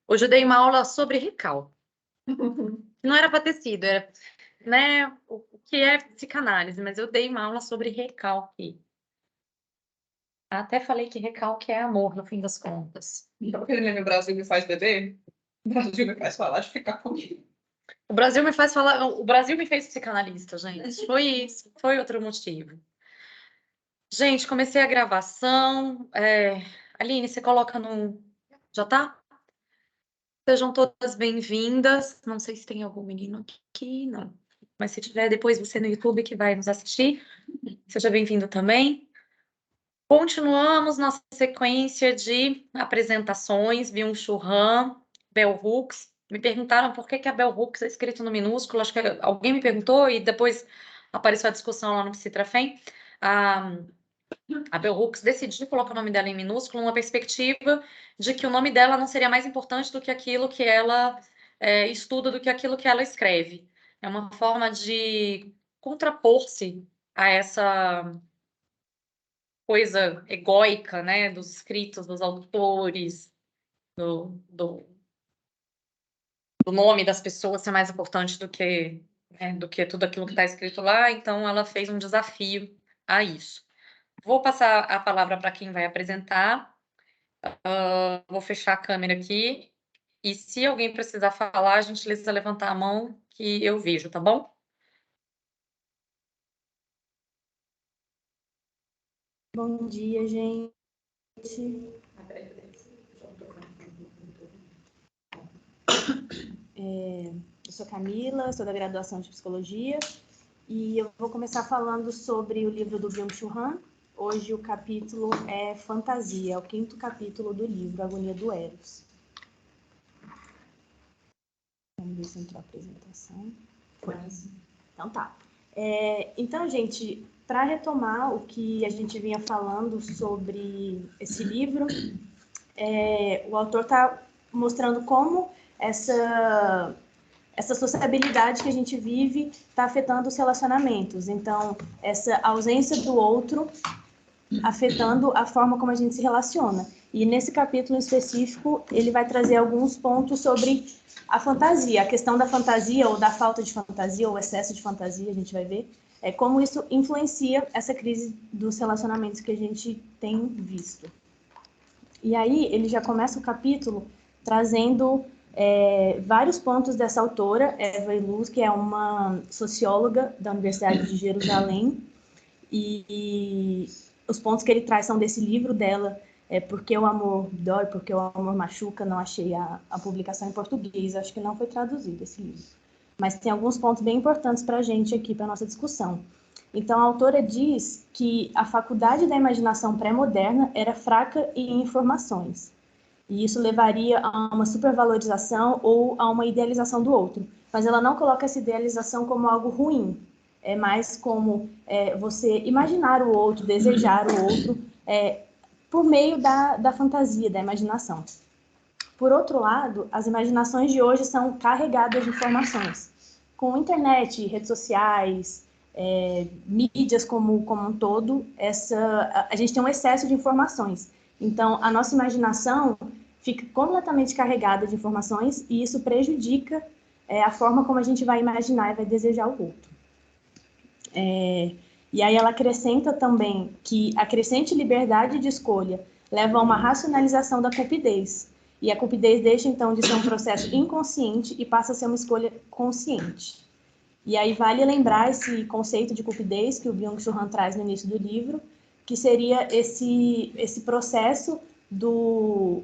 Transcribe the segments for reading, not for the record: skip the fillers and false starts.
Hoje eu dei uma aula sobre recalque. Não era para ter sido, era, né, o que é psicanálise, mas eu dei uma aula sobre recalque. Até falei que recalque é amor, no fim das contas. Então, aquele meme Brasil me faz beber, o Brasil me faz falar de ficar comigo. O Brasil me faz falar, o Brasil me fez psicanalista, gente. Foi isso, foi outro motivo. Gente, comecei a gravação. Aline, você coloca no. Já tá? Sejam todas bem-vindas. Não sei se tem algum menino aqui, não. Mas se tiver, depois você no YouTube que vai nos assistir, seja bem-vindo também. Continuamos nossa sequência de apresentações, Byung-Chul Han, Bell Hooks. Me perguntaram por que a Bell Hooks é escrito no minúsculo, acho que alguém me perguntou e depois apareceu a discussão lá no Psitrafem. A Bell Hooks decidiu colocar o nome dela em minúsculo, uma perspectiva de que o nome dela não seria mais importante do que aquilo que ela estuda, do que aquilo que ela escreve. É uma forma de contrapor-se a essa coisa egóica, né, dos escritos, dos autores, do nome das pessoas ser mais importante do que tudo aquilo que está escrito lá. Então, ela fez um desafio a isso. Vou passar a palavra para quem vai apresentar. Vou fechar a câmera aqui. E se alguém precisar falar, a gentileza levantar a mão que eu vejo, tá bom? Bom dia, gente. Eu sou Camila, sou da graduação de Psicologia e eu vou começar falando sobre o livro do Byung-Chul Han. Hoje o capítulo é Fantasia, é o 5º capítulo do livro, Agonia do Eros. Vamos ver se entrou a apresentação. Foi. Então tá. Então, gente, para retomar o que a gente vinha falando sobre esse livro, o autor está mostrando como essa sociabilidade que a gente vive está afetando os relacionamentos. Então, essa ausência do outro afetando a forma como a gente se relaciona. E nesse capítulo em específico, ele vai trazer alguns pontos sobre a fantasia, a questão da fantasia ou da falta de fantasia ou excesso de fantasia, a gente vai ver, como isso influencia essa crise dos relacionamentos que a gente tem visto. E aí ele já começa o capítulo trazendo vários pontos dessa autora, Eva Illouz, que é uma socióloga da Universidade de Jerusalém, e os pontos que ele traz são desse livro dela, Porque o Amor Dói, Porque o Amor Machuca. Não achei a publicação em português, acho que não foi traduzido esse livro. Mas tem alguns pontos bem importantes para a gente aqui, para a nossa discussão. Então, a autora diz que a faculdade da imaginação pré-moderna era fraca em informações, e isso levaria a uma supervalorização ou a uma idealização do outro. Mas ela não coloca essa idealização como algo ruim, é mais como você imaginar o outro, desejar o outro, por meio da fantasia, da imaginação. Por outro lado, as imaginações de hoje são carregadas de informações. Com internet, redes sociais, mídias como um todo, a gente tem um excesso de informações. Então, a nossa imaginação fica completamente carregada de informações e isso prejudica a forma como a gente vai imaginar e vai desejar o outro. E aí ela acrescenta também que a crescente liberdade de escolha leva a uma racionalização da cupidez. E a cupidez deixa, então, de ser um processo inconsciente e passa a ser uma escolha consciente. E aí vale lembrar esse conceito de cupidez que o Byung-Chul Han traz no início do livro, que seria esse processo do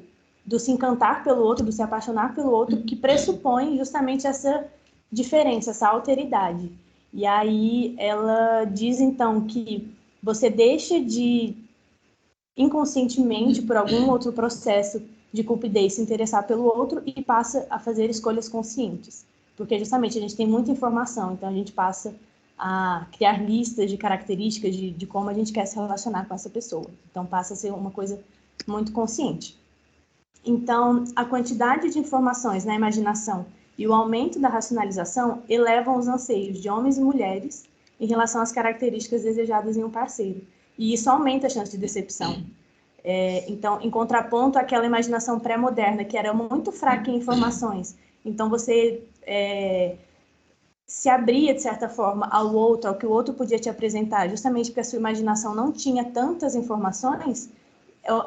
se encantar pelo outro, do se apaixonar pelo outro, que pressupõe justamente essa diferença, essa alteridade. E aí ela diz, então, que você deixa de, inconscientemente, por algum outro processo de cupidez, se interessar pelo outro e passa a fazer escolhas conscientes. Porque, justamente, a gente tem muita informação, então a gente passa a criar listas de características de como a gente quer se relacionar com essa pessoa. Então, passa a ser uma coisa muito consciente. Então, a quantidade de informações na imaginação e o aumento da racionalização elevam os anseios de homens e mulheres em relação às características desejadas em um parceiro. E isso aumenta a chance de decepção. Então, em contraponto àquela imaginação pré-moderna, que era muito fraca em informações. Então, você se abria, de certa forma, ao outro, ao que o outro podia te apresentar, justamente porque a sua imaginação não tinha tantas informações.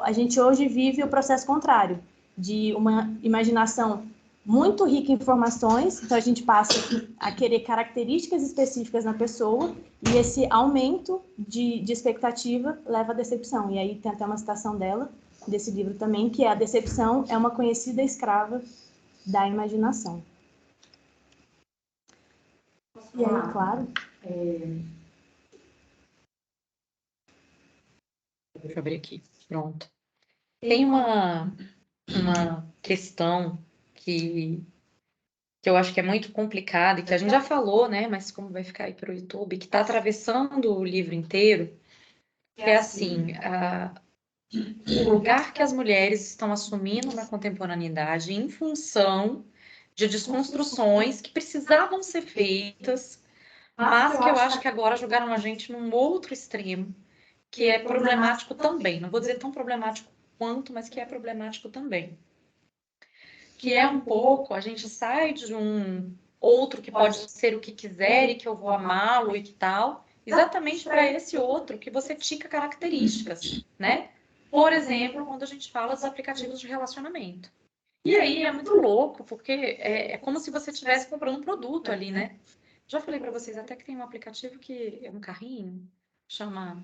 A gente hoje vive o processo contrário, de uma imaginação muito rica em informações, então a gente passa a querer características específicas na pessoa, e esse aumento de expectativa leva à decepção. E aí tem até uma citação dela, desse livro também, que é: a decepção é uma conhecida escrava da imaginação. E aí, claro... Deixa eu abrir aqui. Pronto. Tem uma questão que eu acho que é muito complicada e que a gente já falou, né? Mas como vai ficar aí para o YouTube, que está atravessando o livro inteiro, que é assim, o lugar que as mulheres estão assumindo na contemporaneidade em função de desconstruções que precisavam ser feitas, mas que eu acho que agora jogaram a gente num outro extremo, que é problemático também. Não vou dizer tão problemático quanto, mas que é problemático também. Que é um pouco, a gente sai de um outro que pode ser o que quiser e que eu vou amá-lo e que tal, exatamente para esse outro que você tica características, né? Por exemplo, quando a gente fala dos aplicativos de relacionamento. E aí é muito louco, porque é como se você estivesse comprando um produto ali, né? Já falei para vocês até que tem um aplicativo que é um carrinho, chama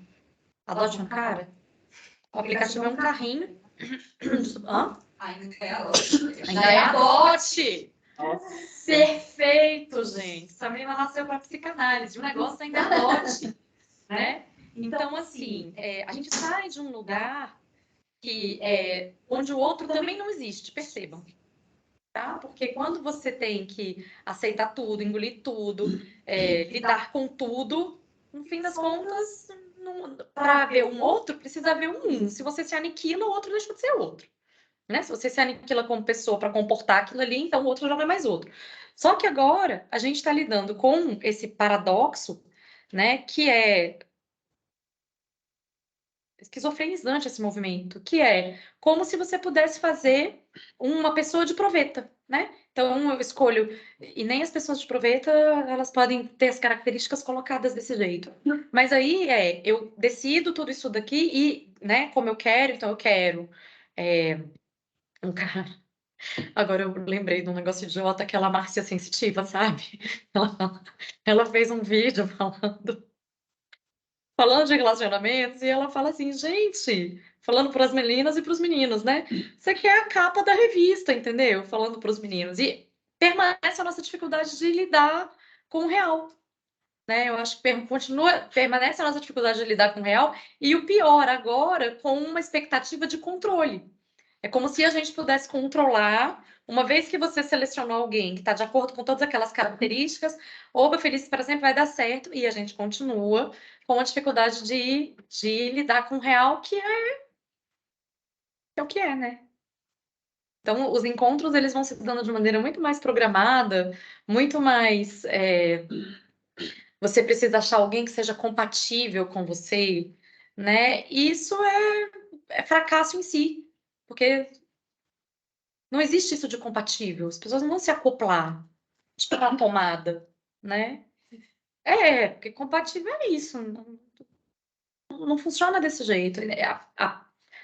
Adote um Cara. O aplicativo é um carrinho. Hã? Ainda é adote. Ainda é adote! Perfeito, gente! Essa menina nasceu para psicanálise. O negócio ainda é adote, né? Então, assim, a gente sai de um lugar onde o outro também não existe, percebam. Tá? Porque quando você tem que aceitar tudo, engolir tudo, lidar com tudo, no fim das contas, para ver um outro, precisa haver um. Se você se aniquila, o outro deixa de ser outro. Né? Se você se aniquila como pessoa para comportar aquilo ali, então o outro já não é mais outro. Só que agora a gente está lidando com esse paradoxo, né, que é esquizofrenizante esse movimento, que é como se você pudesse fazer uma pessoa de proveta, né? Então eu escolho, e nem as pessoas de proveta, elas podem ter as características colocadas desse jeito. Mas aí eu decido tudo isso daqui e, né, como eu quero, então eu quero um cara. Agora eu lembrei de um negócio idiota, aquela Márcia Sensitiva, sabe? Ela fez um vídeo falando de relacionamentos, e ela fala assim, gente, falando para as meninas e para os meninos, né? Isso aqui é a capa da revista, entendeu? Falando para os meninos. E permanece a nossa dificuldade de lidar com o real, né? Eu acho que permanece a nossa dificuldade de lidar com o real, e o pior, agora, com uma expectativa de controle. É como se a gente pudesse controlar, uma vez que você selecionou alguém que está de acordo com todas aquelas características, oba, feliz para sempre, vai dar certo, e a gente continua com a dificuldade de lidar com o real, que é o que é, né? Então, os encontros, eles vão se dando de maneira muito mais programada, muito mais... você precisa achar alguém que seja compatível com você, né? E isso é fracasso em si, porque não existe isso de compatível. As pessoas não vão se acoplar, tipo uma tomada, né? Porque compatível é isso. Não funciona desse jeito.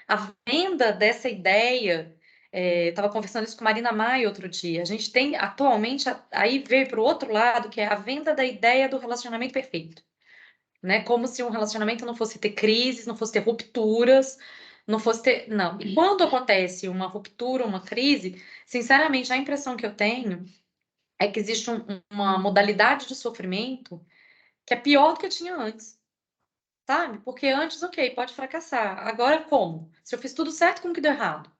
A venda dessa ideia, estava conversando isso com Marina Maia outro dia. A gente tem atualmente, aí veio para o outro lado, que é a venda da ideia do relacionamento perfeito. Né? Como se um relacionamento não fosse ter crises, não fosse ter rupturas, não fosse ter. Não. E quando acontece uma ruptura, uma crise, sinceramente, a impressão que eu tenho é que existe uma modalidade de sofrimento que é pior do que eu tinha antes. Sabe? Porque antes, ok, pode fracassar. Agora, como? Se eu fiz tudo certo, como que deu errado?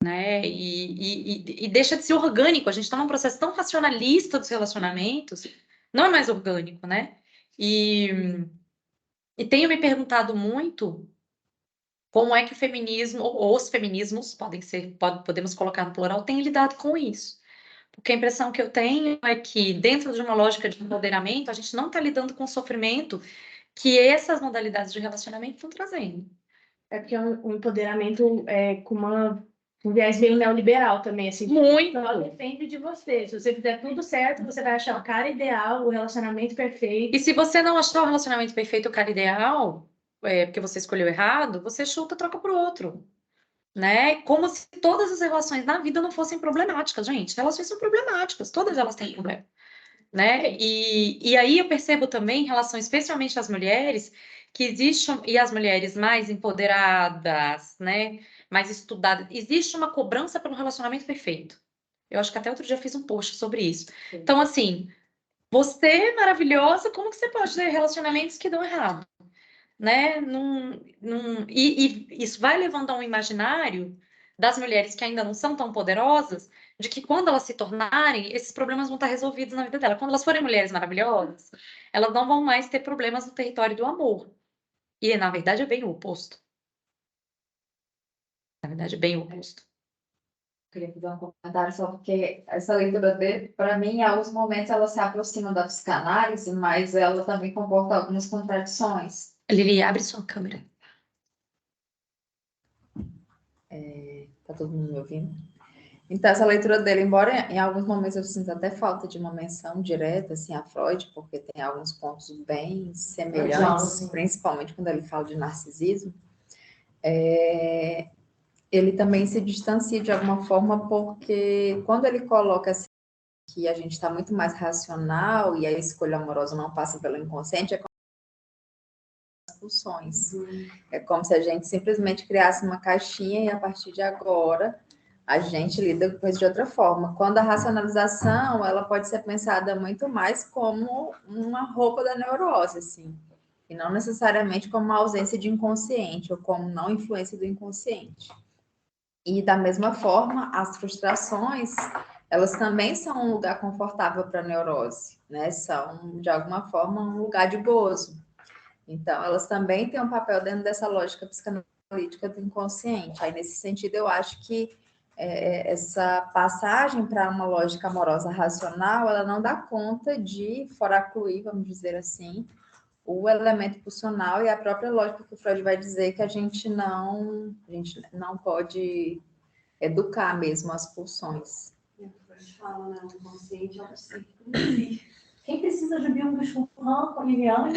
Né? E deixa de ser orgânico. A gente está num processo tão racionalista dos relacionamentos, não é mais orgânico, né? E tenho me perguntado muito como é que o feminismo, ou os feminismos, podemos colocar no plural, têm lidado com isso. Porque a impressão que eu tenho é que, dentro de uma lógica de empoderamento, a gente não está lidando com o sofrimento que essas modalidades de relacionamento estão trazendo. É porque é um empoderamento com um viés meio neoliberal também, assim. Muito. Só depende de você. Se você fizer tudo certo, você vai achar o cara ideal, o relacionamento perfeito. E se você não achar o relacionamento perfeito, o cara ideal, porque você escolheu errado, você chuta, troca pro outro. Né? Como se todas as relações na vida não fossem problemáticas, gente. Relações são problemáticas, todas elas têm problema. Né? E aí eu percebo também, em relação especialmente às mulheres, que existe, e as mulheres mais empoderadas, né? Mais estudadas, existe uma cobrança pelo relacionamento perfeito. Eu acho que até outro dia eu fiz um post sobre isso. Sim. Então, assim, você é maravilhosa, como que você pode ter relacionamentos que dão errado? Né? E isso vai levando a um imaginário das mulheres que ainda não são tão poderosas, de que quando elas se tornarem, esses problemas vão estar resolvidos na vida dela. Quando elas forem mulheres maravilhosas, elas não vão mais ter problemas no território do amor. E, na verdade, é bem o oposto. Na verdade, é bem o oposto. Queria fazer um comentário só porque essa leitura dele, para mim, em alguns momentos ela se aproxima da psicanálise, mas ela também comporta algumas contradições. Lili, abre sua câmera. Tá todo mundo me ouvindo? Então, essa leitura dele, embora em alguns momentos eu sinta até falta de uma menção direta assim, a Freud, porque tem alguns pontos bem semelhantes, principalmente quando ele fala de narcisismo, ele também se distancia de alguma forma, porque quando ele coloca assim, que a gente está muito mais racional e a escolha amorosa não passa pelo inconsciente, é como as pulsões. É como se a gente simplesmente criasse uma caixinha e a partir de agora a gente lida com isso de outra forma. Quando a racionalização, ela pode ser pensada muito mais como uma roupa da neurose, assim, e não necessariamente como uma ausência de inconsciente ou como não influência do inconsciente. E da mesma forma, as frustrações, elas também são um lugar confortável para a neurose, né? São, de alguma forma, um lugar de gozo. Então, elas também têm um papel dentro dessa lógica psicanalítica do inconsciente. Aí, nesse sentido, eu acho que essa passagem para uma lógica amorosa racional, ela não dá conta de foracluir, vamos dizer assim, o elemento pulsional e a própria lógica que o Freud vai dizer que a gente não pode educar mesmo as pulsões. A gente fala, né? O inconsciente é o psíquico em si. Quem precisa de Bill do Churran com a Liliana?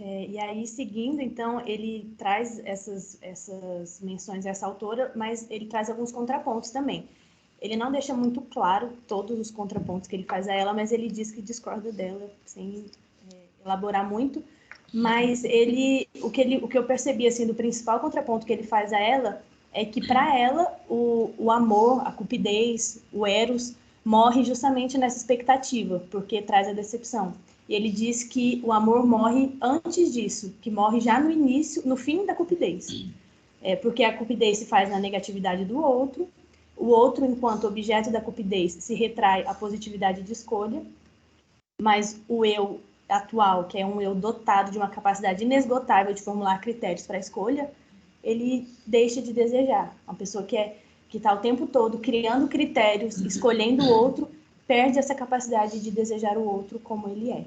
E aí, seguindo, então, ele traz essas menções a essa autora, mas ele traz alguns contrapontos também. Ele não deixa muito claro todos os contrapontos que ele faz a ela, mas ele diz que discorda dela, sem elaborar muito. Mas o que eu percebi assim, do principal contraponto que ele faz a ela é que, para ela, o amor, a cupidez, o eros, morre justamente nessa expectativa, porque traz a decepção. E ele diz que o amor morre antes disso, que morre já no início, no fim da cupidez. Porque a cupidez se faz na negatividade do outro, o outro, enquanto objeto da cupidez, se retrai à positividade de escolha, mas o eu atual, que é um eu dotado de uma capacidade inesgotável de formular critérios para a escolha, ele deixa de desejar. Uma pessoa que está o tempo todo criando critérios, escolhendo o outro, perde essa capacidade de desejar o outro como ele é.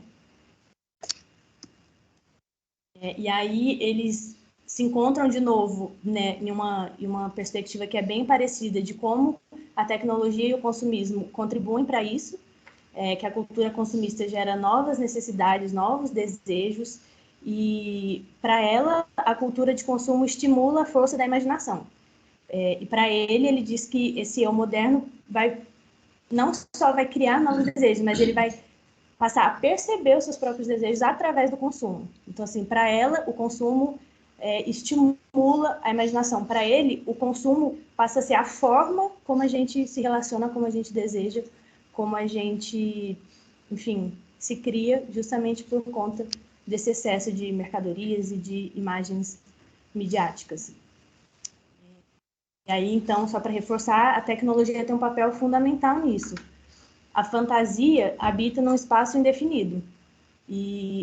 E aí eles se encontram de novo, né, em uma perspectiva que é bem parecida de como a tecnologia e o consumismo contribuem para isso, que a cultura consumista gera novas necessidades, novos desejos, e para ela a cultura de consumo estimula a força da imaginação. E para ele diz que esse eu moderno não só vai criar novos desejos, mas ele vai passar a perceber os seus próprios desejos através do consumo. Então, assim, para ela, o consumo estimula a imaginação. Para ele, o consumo passa a ser a forma como a gente se relaciona, como a gente deseja, como a gente, enfim, se cria justamente por conta desse excesso de mercadorias e de imagens midiáticas. E aí, então, só para reforçar, a tecnologia tem um papel fundamental nisso. A fantasia habita num espaço indefinido.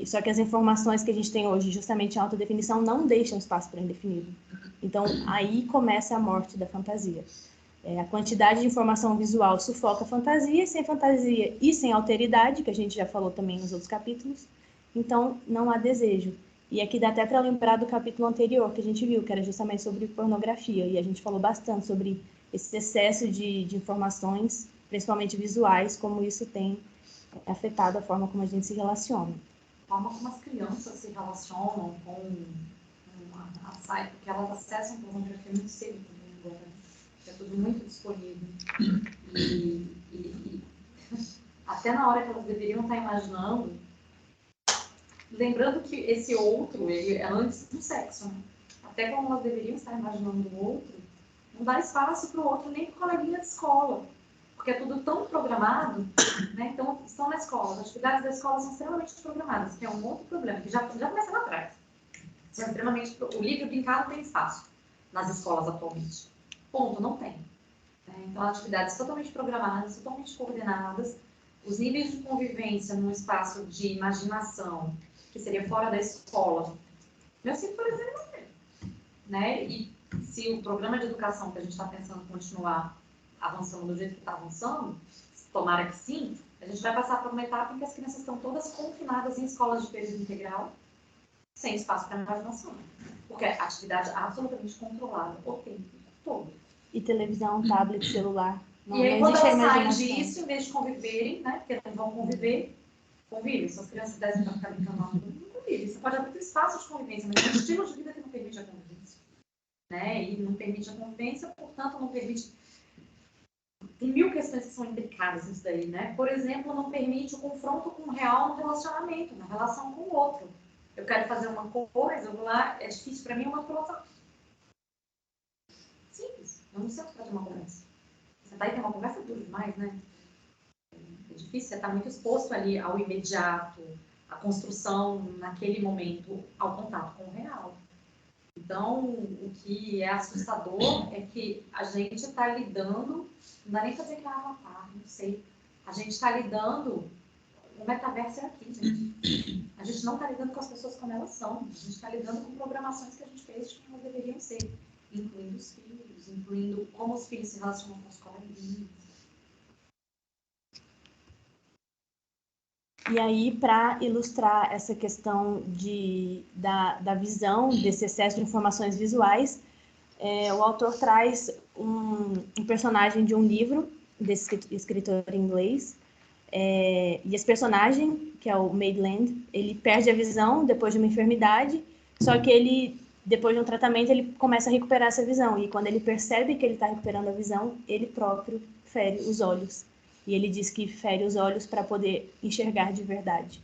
Só que as informações que a gente tem hoje, justamente em alta definição, não deixam espaço para indefinido. Então, aí começa a morte da fantasia. A quantidade de informação visual sufoca a fantasia, sem fantasia e sem alteridade, que a gente já falou também nos outros capítulos, então não há desejo. E aqui dá até para lembrar do capítulo anterior que a gente viu, que era justamente sobre pornografia, e a gente falou bastante sobre esse excesso de informações, principalmente visuais, como isso tem afetado a forma como a gente se relaciona. A forma como as crianças se relacionam com a site, porque elas acessam pornografia muito cedo também agora. É tudo muito disponível. E até na hora que elas deveriam estar imaginando, lembrando que esse outro, ele é antes do sexo, né? Até como elas deveriam estar imaginando o outro, não dá espaço para o outro nem para o coleguinha de escola, porque é tudo tão programado, né? Então, estão na escola, as atividades da escola são extremamente programadas, que é um outro problema, que já começa lá atrás. São extremamente, o livro brincado tem espaço nas escolas atualmente. Ponto, não tem. Então, atividades totalmente programadas, totalmente coordenadas, os níveis de convivência num espaço de imaginação, que seria fora da escola. Meu filho, por exemplo, não tem. Né? E se o programa de educação que a gente está pensando continuar avançando do jeito que está avançando, tomara que sim, a gente vai passar por uma etapa em que as crianças estão todas confinadas em escolas de período integral, sem espaço para imaginação. Porque é atividade absolutamente controlada o tempo todo. E televisão, tablet, celular. Não, e aí, quando elas saem disso, em vez de conviverem, né? Porque não vão convivem. Se as crianças dessem para ficar brincando lá, não convivem. Você pode abrir espaço de convivência, mas é um estilo de vida que não permite a convivência. Né? E não permite a convivência, portanto, não permite. Tem mil questões que são implicadas nisso daí, né? Por exemplo, não permite o confronto com o real no relacionamento, na relação com o outro. Eu quero fazer uma coisa, eu vou lá, é difícil para mim, uma outra. Simples, eu não sei fazer uma conversa. Você vai ter uma conversa dura demais, né? É difícil, você está muito exposto ali ao imediato, à construção naquele momento, ao contato com o real. Então, o que é assustador é que a gente está lidando, não dá nem para dizer que é avatar, não sei. A gente está lidando, o metaverso é aqui, gente. A gente não está lidando com as pessoas como elas são. A gente está lidando com programações que a gente fez de como elas deveriam ser, incluindo os filhos, incluindo como os filhos se relacionam com os coleguinhas. E aí, para ilustrar essa questão da visão, desse excesso de informações visuais, o autor traz um personagem de um livro, desse escritor inglês, e esse personagem, que é o Maitland, ele perde a visão depois de uma enfermidade, só que ele, depois de um tratamento, ele começa a recuperar essa visão, e quando ele percebe que ele está recuperando a visão, ele próprio fere os olhos. E ele diz que fere os olhos para poder enxergar de verdade.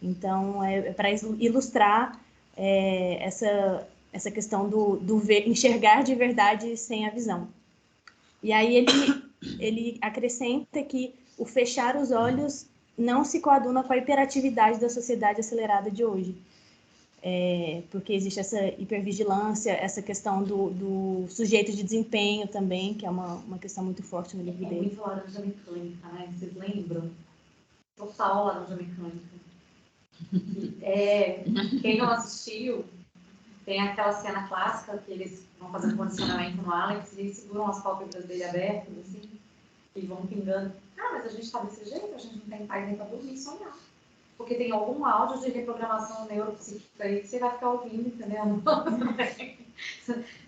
Então, é para ilustrar essa questão do ver, enxergar de verdade sem a visão. E aí ele acrescenta que o fechar os olhos não se coaduna com a hiperatividade da sociedade acelerada de hoje. Porque existe essa hipervigilância, essa questão do sujeito de desempenho também, que é uma questão muito forte no livro dele. É muito laranja mecânica, né? Vocês lembram? Total laranja mecânica. Quem não assistiu, tem aquela cena clássica que eles vão fazendo condicionamento no Alex e eles seguram as pálpebras dele abertas, assim, e vão pingando. Mas a gente tá desse jeito, a gente não tem paz nem pra dormir e sonhar. Porque tem algum áudio de reprogramação neuropsíquica aí que você vai ficar ouvindo, entendeu?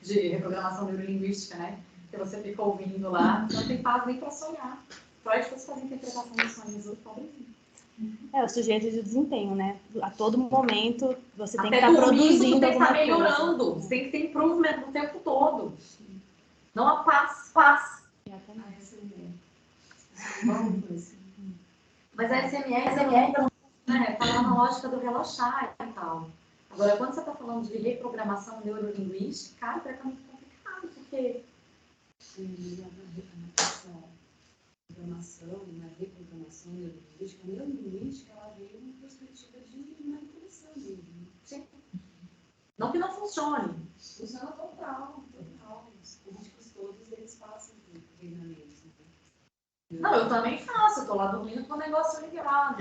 De reprogramação neurolinguística, né? Que você fica ouvindo lá, não tem paz nem para sonhar. Freud fosse fazer interpretação dos sonhos do pobrezinho. O sujeito de desempenho, né? A todo momento você tem até que estar produzindo tem que estar alguma melhorando. Você tem que ter improvement o tempo todo. Não a paz. Mas a SMR tá lá na lógica do relaxar e tal. Agora, quando você está falando de reprogramação neurolinguística, cara, é muito complicado, porque... Na reprogramação neurolinguística, a neurolinguística, ela veio uma perspectiva de manipulação mesmo. Sim. Não que não funcione. Funciona total. Os políticos todos, eles passam por treinamentos. Não, eu também faço. Eu tô lá dormindo com o negócio ligado.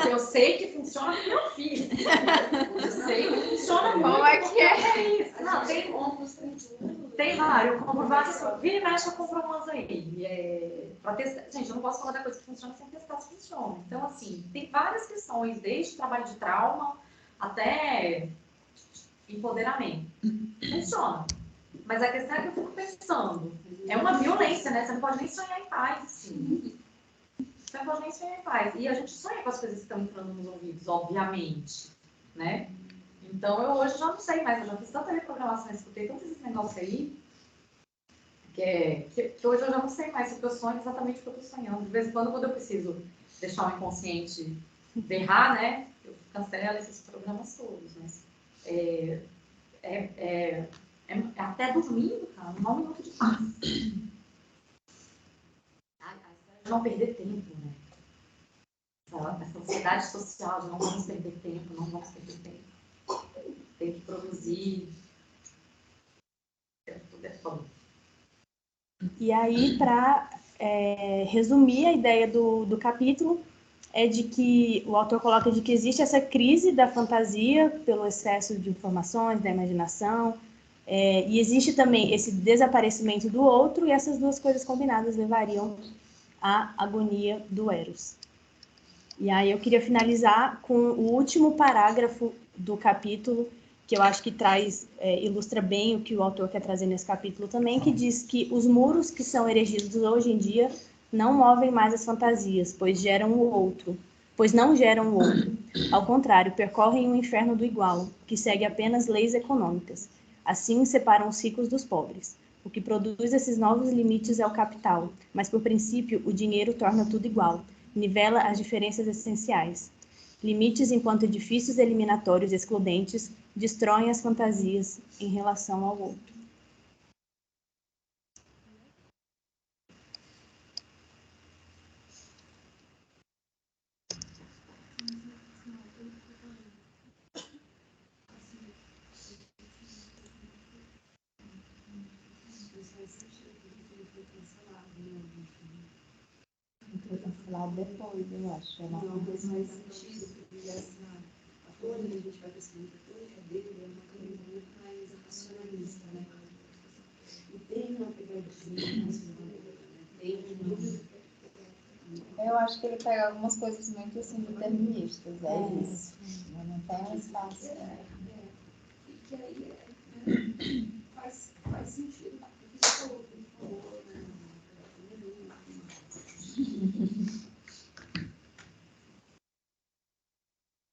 Eu sei que funciona com meu filho. Eu sei que funciona muito. Como é que é? Não, tem pontos tranquilos. Tem vários, eu compro vários. Vira e mexe, eu compro umas aí. Pra testar. Gente, eu não posso falar da coisa que funciona sem testar se funciona. Então, assim, tem várias questões, desde trabalho de trauma até empoderamento. Funciona. Mas a questão é que eu fico pensando, é uma violência, né? Você não pode nem sonhar em paz, assim. Você não pode nem sonhar em paz. E a gente sonha com as coisas que estão entrando nos ouvidos, obviamente, né? Então, eu hoje já não sei mais, eu já fiz tanta reprogramação, escutei tantos esses negócios aí, que hoje eu já não sei mais se eu sonho exatamente o que eu estou sonhando. De vez em quando eu preciso deixar o inconsciente berrar, né? Eu cancelo esses programas todos, mas até domingo, cara, não 1 minuto de paz. Não perder tempo, né? Essa ansiedade social de não vamos perder tempo, não vamos perder tempo. Tem que produzir. Tudo é bom. E aí, para resumir a ideia do capítulo, é de que o autor coloca de que existe essa crise da fantasia pelo excesso de informações, da imaginação, e existe também esse desaparecimento do outro, e essas duas coisas combinadas levariam à agonia do Eros. E aí eu queria finalizar com o último parágrafo do capítulo, que eu acho que ilustra bem o que o autor quer trazer nesse capítulo também, que diz que os muros que são erigidos hoje em dia não movem mais as fantasias, pois não geram o outro. Ao contrário, percorrem o inferno do igual, que segue apenas leis econômicas. Assim separam os ricos dos pobres. O que produz esses novos limites é o capital, mas por princípio o dinheiro torna tudo igual, nivela as diferenças essenciais. Limites enquanto edifícios eliminatórios excludentes destroem as fantasias em relação ao outro. Foi cancelado depois, eu acho. Não, mas faz sentido, porque a folha que a gente vai pesquisando depois, a dele é uma coisa muito mais racionalista, né? E tem uma pegadinha racionalista, né? Tem Eu acho que ele pega algumas coisas muito assim deterministas, isso. Não tem um espaço. E que aí faz sentido. Porque você falou, né?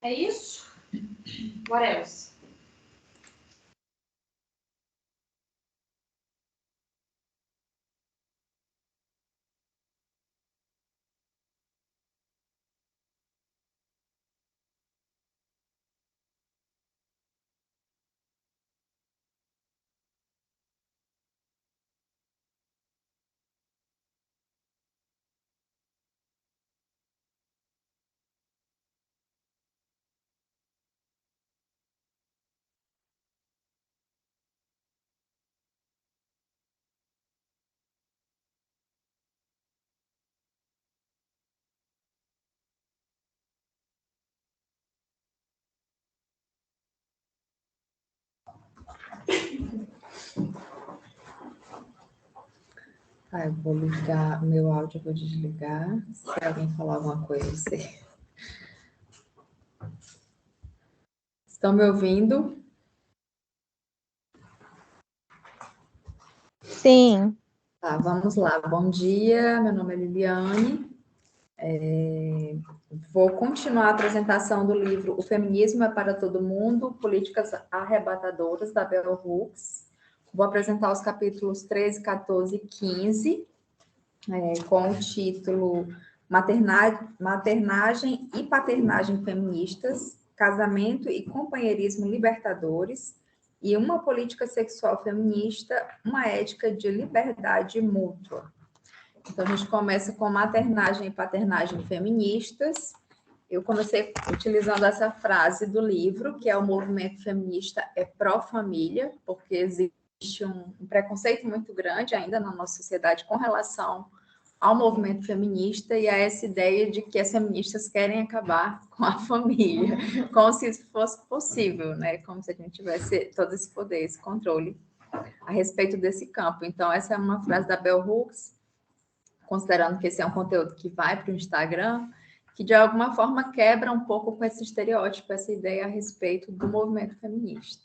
É isso? What else? Eu vou ligar meu áudio, eu vou desligar. Se alguém falar alguma coisa, eu sei. Estão me ouvindo? Sim. Tá, vamos lá. Bom dia, meu nome é Liliane. Vou continuar a apresentação do livro O Feminismo é para Todo Mundo, Políticas Arrebatadoras, da Bell Hooks. Vou apresentar os capítulos 13, 14 e 15, com o título Maternagem e Paternagem Feministas, Casamento e Companheirismo Libertadores, e uma política sexual feminista, uma ética de liberdade mútua. Então, a gente começa com maternagem e paternagem feministas. Eu comecei utilizando essa frase do livro, que é o movimento feminista é pró-família, porque existe um preconceito muito grande ainda na nossa sociedade com relação ao movimento feminista e a essa ideia de que as feministas querem acabar com a família, como se isso fosse possível, né? Como se a gente tivesse todo esse poder, esse controle a respeito desse campo. Então, essa é uma frase da Bell Hooks, considerando que esse é um conteúdo que vai para o Instagram, que de alguma forma quebra um pouco com esse estereótipo, essa ideia a respeito do movimento feminista.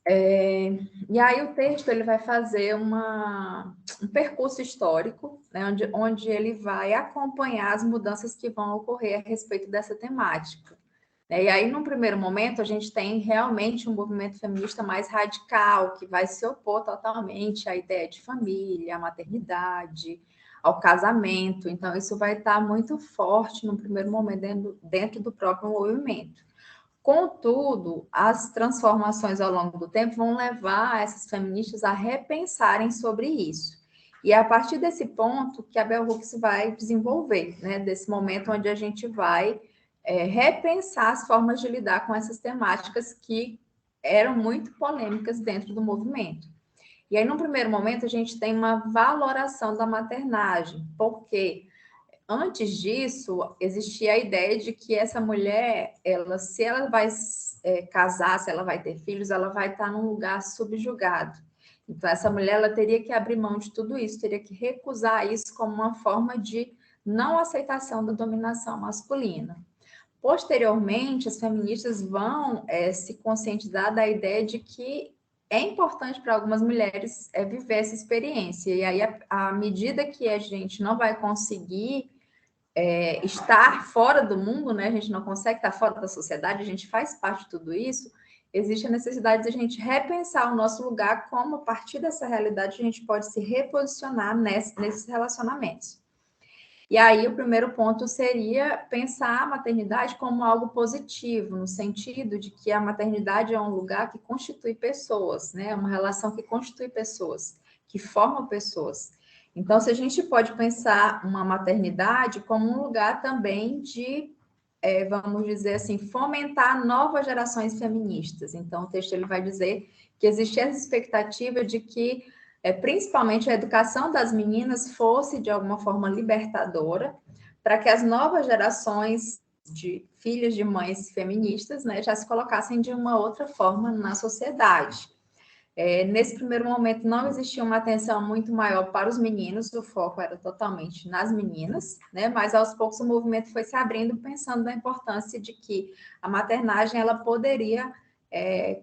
E aí o texto ele vai fazer um percurso histórico, né, onde ele vai acompanhar as mudanças que vão ocorrer a respeito dessa temática. E aí, num primeiro momento, a gente tem realmente um movimento feminista mais radical, que vai se opor totalmente à ideia de família, à maternidade, ao casamento. Então, isso vai estar muito forte no primeiro momento dentro do próprio movimento. Contudo, as transformações ao longo do tempo vão levar essas feministas a repensarem sobre isso. E é a partir desse ponto que a Bell Hooks vai desenvolver, né? Desse momento onde a gente vai repensar as formas de lidar com essas temáticas que eram muito polêmicas dentro do movimento. E aí, no primeiro momento, a gente tem uma valoração da maternagem, porque antes disso, existia a ideia de que essa mulher, se ela vai casar, se ela vai ter filhos, ela vai estar num lugar subjugado. Então, essa mulher ela teria que abrir mão de tudo isso, teria que recusar isso como uma forma de não aceitação da dominação masculina. Posteriormente, as feministas vão se conscientizar da ideia de que é importante para algumas mulheres viver essa experiência. E aí, à medida que a gente não vai conseguir estar fora do mundo, né? A gente não consegue estar fora da sociedade, a gente faz parte de tudo isso, existe a necessidade de a gente repensar o nosso lugar, como a partir dessa realidade a gente pode se reposicionar nesses relacionamentos. E aí o primeiro ponto seria pensar a maternidade como algo positivo, no sentido de que a maternidade é um lugar que constitui pessoas, né? Uma relação que constitui pessoas, que forma pessoas. Então, se a gente pode pensar uma maternidade como um lugar também de, vamos dizer assim, fomentar novas gerações feministas. Então, o texto ele vai dizer que existe essa expectativa de que principalmente a educação das meninas fosse, de alguma forma, libertadora, para que as novas gerações de filhas de mães feministas, né, já se colocassem de uma outra forma na sociedade. Nesse primeiro momento, não existia uma atenção muito maior para os meninos, o foco era totalmente nas meninas, né, mas aos poucos o movimento foi se abrindo, pensando na importância de que a maternagem ela poderia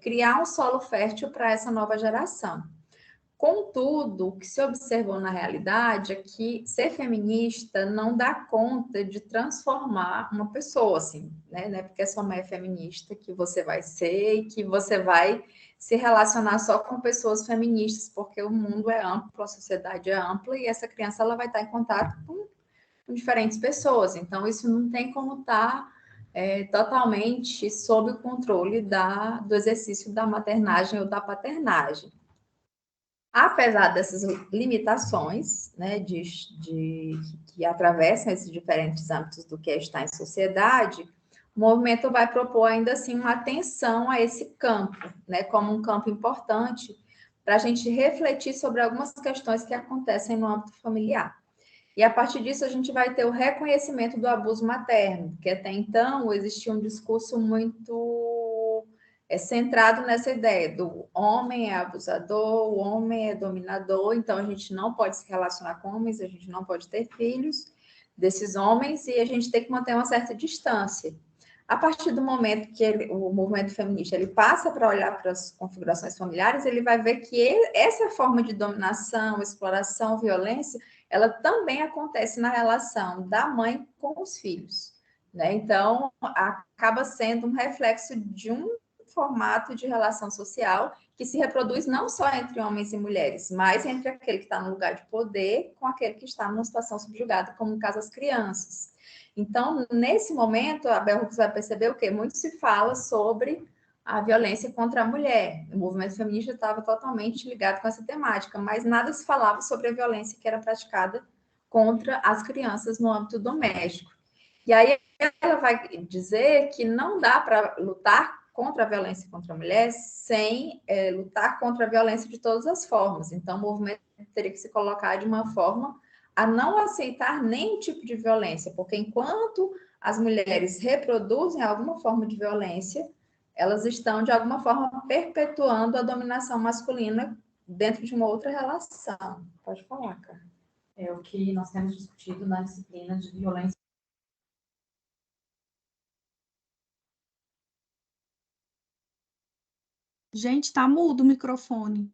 criar um solo fértil para essa nova geração. Contudo, o que se observou na realidade é que ser feminista não dá conta de transformar uma pessoa, assim, né? Não é porque a sua mãe é feminista que você vai ser e que você vai se relacionar só com pessoas feministas, porque o mundo é amplo, a sociedade é ampla e essa criança ela vai estar em contato com diferentes pessoas. Então, isso não tem como estar totalmente sob o controle do exercício da maternagem ou da paternagem. Apesar dessas limitações, né, que atravessam esses diferentes âmbitos do que é estar em sociedade, o movimento vai propor ainda assim uma atenção a esse campo, né, como um campo importante para a gente refletir sobre algumas questões que acontecem no âmbito familiar. E a partir disso a gente vai ter o reconhecimento do abuso materno, que até então existia um discurso muito centrado nessa ideia do homem é abusador, o homem é dominador, então a gente não pode se relacionar com homens, a gente não pode ter filhos desses homens e a gente tem que manter uma certa distância. A partir do momento que o movimento feminista ele passa para olhar para as configurações familiares, ele vai ver que essa forma de dominação, exploração, violência, ela também acontece na relação da mãe com os filhos, né? Então, acaba sendo um reflexo de um formato de relação social que se reproduz não só entre homens e mulheres, mas entre aquele que está no lugar de poder com aquele que está numa situação subjugada, como no caso as crianças. Então, nesse momento, a Bell Hooks vai perceber o quê? Muito se fala sobre a violência contra a mulher. O movimento feminista estava totalmente ligado com essa temática, mas nada se falava sobre a violência que era praticada contra as crianças no âmbito doméstico. E aí ela vai dizer que não dá para lutar contra a violência contra a mulher sem lutar contra a violência de todas as formas. Então, o movimento teria que se colocar de uma forma a não aceitar nenhum tipo de violência, porque enquanto as mulheres reproduzem alguma forma de violência, elas estão, de alguma forma, perpetuando a dominação masculina dentro de uma outra relação. Pode falar, cara. É o que nós temos discutido na disciplina de violência. Gente, tá mudo o microfone.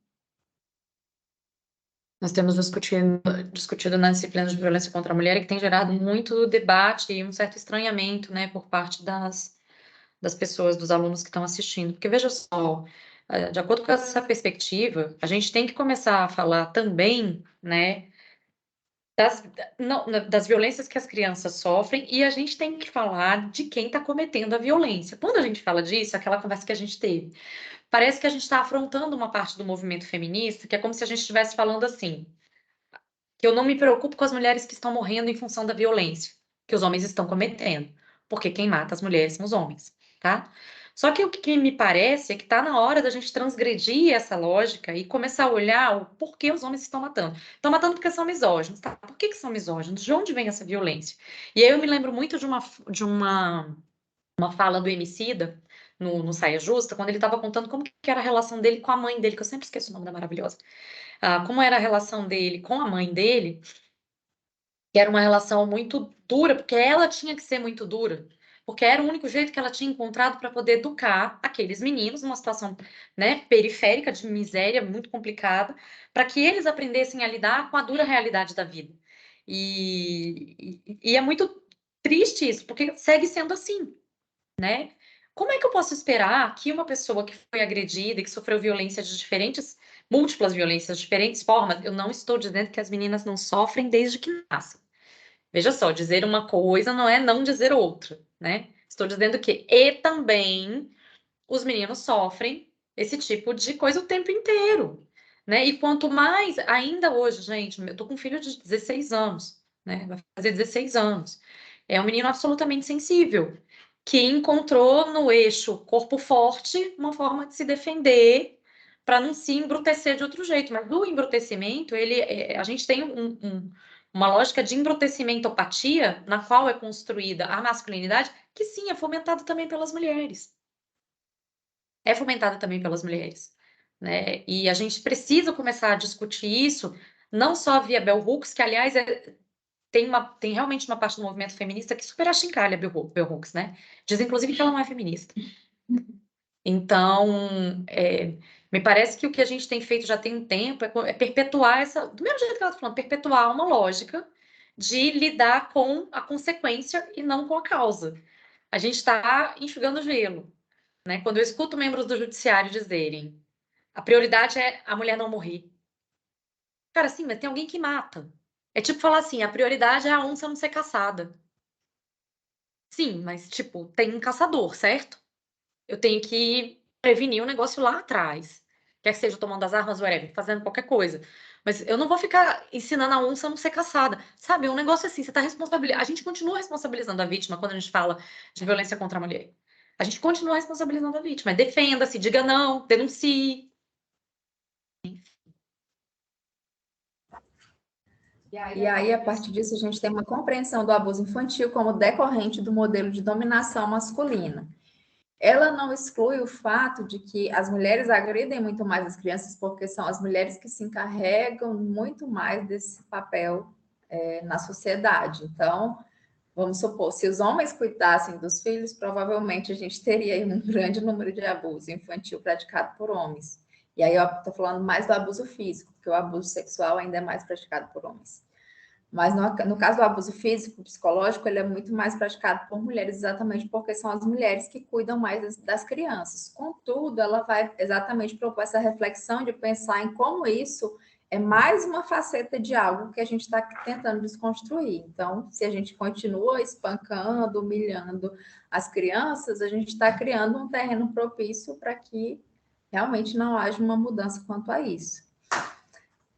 Nós temos discutido na disciplina de violência contra a mulher, que tem gerado muito debate e um certo estranhamento, né, por parte das pessoas, dos alunos que estão assistindo. Porque, veja só, de acordo com essa perspectiva, a gente tem que começar a falar também, né, das violências que as crianças sofrem, e a gente tem que falar de quem está cometendo a violência. Quando a gente fala disso, aquela conversa que a gente teve, parece que a gente está afrontando uma parte do movimento feminista, que é como se a gente estivesse falando assim, que eu não me preocupo com as mulheres que estão morrendo em função da violência que os homens estão cometendo, porque quem mata as mulheres são os homens, tá? Só que o que me parece é que está na hora da gente transgredir essa lógica e começar a olhar o porquê os homens estão matando. Estão matando porque são misóginos, tá? Por que são misóginos? De onde vem essa violência? E aí eu me lembro muito de uma fala do Emicida, no Saia Justa, quando ele estava contando como que era a relação dele com a mãe dele, que eu sempre esqueço o nome da maravilhosa. Como era a relação dele com a mãe dele, que era uma relação muito dura, porque ela tinha que ser muito dura, porque era o único jeito que ela tinha encontrado para poder educar aqueles meninos numa situação, né, periférica, de miséria muito complicada, para que eles aprendessem a lidar com a dura realidade da vida. E é muito triste isso, porque segue sendo assim, né? Como é que eu posso esperar que uma pessoa que foi agredida e que sofreu violência de múltiplas violências, de diferentes formas, eu não estou dizendo que as meninas não sofrem desde que nascem. Veja só, dizer uma coisa não é não dizer outra, né? Estou dizendo que e também os meninos sofrem esse tipo de coisa o tempo inteiro, né? E quanto mais, ainda hoje, gente, eu tô com um filho de 16 anos, né? Vai fazer 16 anos. É um menino absolutamente sensível, que encontrou no eixo corpo forte uma forma de se defender para não se embrutecer de outro jeito. Mas do embrutecimento, a gente tem uma lógica de embrutecimentopatia, na qual é construída a masculinidade, que sim, é fomentada também pelas mulheres. É fomentada também pelas mulheres, né? E a gente precisa começar a discutir isso, não só via Bell Hooks, que, aliás, tem realmente uma parte do movimento feminista que super achincalha Bell Hooks, né? Diz, inclusive, que ela não é feminista. Então, me parece que o que a gente tem feito já tem um tempo é perpetuar do mesmo jeito que ela está falando, perpetuar uma lógica de lidar com a consequência e não com a causa. A gente está enxugando gelo, né? Quando eu escuto membros do judiciário dizerem a prioridade é a mulher não morrer. Cara, sim, mas tem alguém que mata. É tipo falar assim, a prioridade é a onça não ser caçada. Sim, mas tipo, tem um caçador, certo? Eu tenho que prevenir o negócio lá atrás. Quer que seja tomando as armas, whatever, fazendo qualquer coisa. Mas eu não vou ficar ensinando a onça a não ser caçada. Sabe, é um negócio assim, você tá responsabilizando. A gente continua responsabilizando a vítima quando a gente fala de violência contra a mulher. A gente continua responsabilizando a vítima. Defenda-se, diga não, denuncie. E aí, a partir disso, a gente tem uma compreensão do abuso infantil como decorrente do modelo de dominação masculina. Ela não exclui o fato de que as mulheres agridem muito mais as crianças, porque são as mulheres que se encarregam muito mais desse papel na sociedade. Então, vamos supor, se os homens cuidassem dos filhos, provavelmente a gente teria um grande número de abuso infantil praticado por homens. E aí eu estou falando mais do abuso físico, porque o abuso sexual ainda é mais praticado por homens. Mas no caso do abuso físico, psicológico, ele é muito mais praticado por mulheres, exatamente porque são as mulheres que cuidam mais das crianças. Contudo, ela vai exatamente propor essa reflexão de pensar em como isso é mais uma faceta de algo que a gente está tentando desconstruir. Então, se a gente continua espancando, humilhando as crianças, a gente está criando um terreno propício para que realmente não haja uma mudança quanto a isso.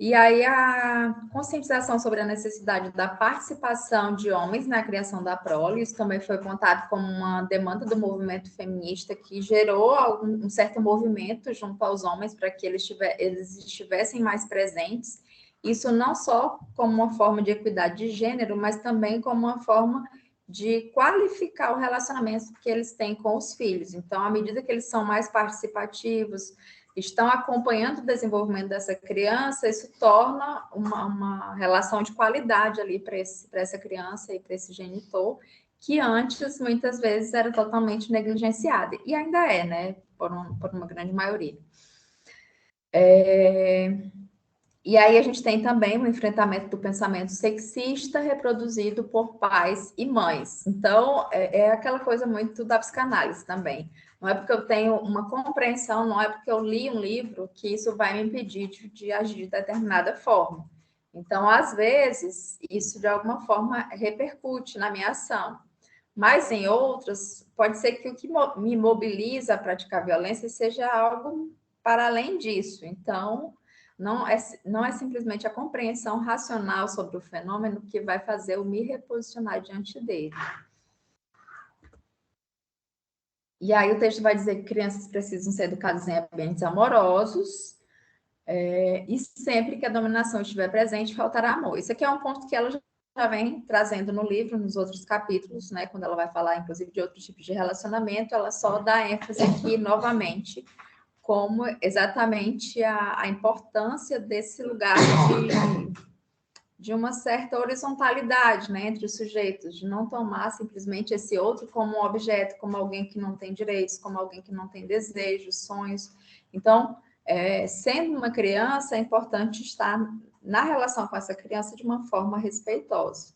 E aí a conscientização sobre a necessidade da participação de homens na criação da prole, isso também foi apontado como uma demanda do movimento feminista que gerou um certo movimento junto aos homens para que eles estivessem mais presentes. Isso não só como uma forma de equidade de gênero, mas também como uma forma de qualificar o relacionamento que eles têm com os filhos. Então, à medida que eles são mais participativos, estão acompanhando o desenvolvimento dessa criança, isso torna uma relação de qualidade ali para essa criança e para esse genitor, que antes, muitas vezes, era totalmente negligenciada. E ainda é, né? Por uma grande maioria. E aí a gente tem também o enfrentamento do pensamento sexista reproduzido por pais e mães. Então, é aquela coisa muito da psicanálise também. Não é porque eu tenho uma compreensão, não é porque eu li um livro que isso vai me impedir de agir de determinada forma. Então, às vezes, isso de alguma forma repercute na minha ação. Mas em outras, pode ser que o que me mobiliza a praticar violência seja algo para além disso. Então, não é simplesmente a compreensão racional sobre o fenômeno que vai fazer eu me reposicionar diante dele. E aí o texto vai dizer que crianças precisam ser educadas em ambientes amorosos, e sempre que a dominação estiver presente, faltará amor. Isso aqui é um ponto que ela já vem trazendo no livro, nos outros capítulos, né? Quando ela vai falar, inclusive, de outros tipos de relacionamento, ela só dá ênfase aqui, novamente, como exatamente a importância desse lugar de uma certa horizontalidade, né, entre os sujeitos, de não tomar simplesmente esse outro como um objeto, como alguém que não tem direitos, como alguém que não tem desejos, sonhos. Então, sendo uma criança, é importante estar na relação com essa criança de uma forma respeitosa.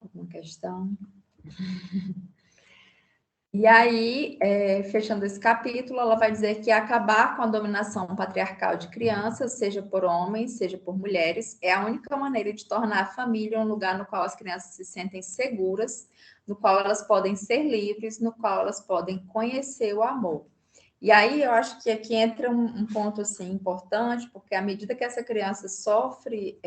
Alguma questão? E aí, fechando esse capítulo, ela vai dizer que acabar com a dominação patriarcal de crianças, seja por homens, seja por mulheres, é a única maneira de tornar a família um lugar no qual as crianças se sentem seguras, no qual elas podem ser livres, no qual elas podem conhecer o amor. E aí, eu acho que aqui entra um ponto assim, importante, porque à medida que essa criança sofre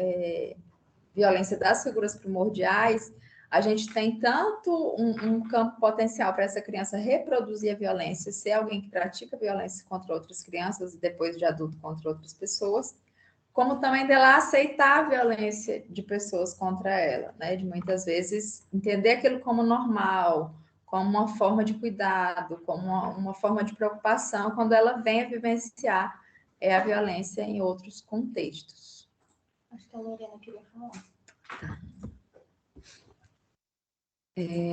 violência das figuras primordiais, a gente tem tanto um campo potencial para essa criança reproduzir a violência, ser alguém que pratica violência contra outras crianças e depois de adulto contra outras pessoas, como também dela aceitar a violência de pessoas contra ela, né? De muitas vezes entender aquilo como normal, como uma forma de cuidado, como uma forma de preocupação, quando ela vem a vivenciar a violência em outros contextos. Acho que a Lorena queria falar.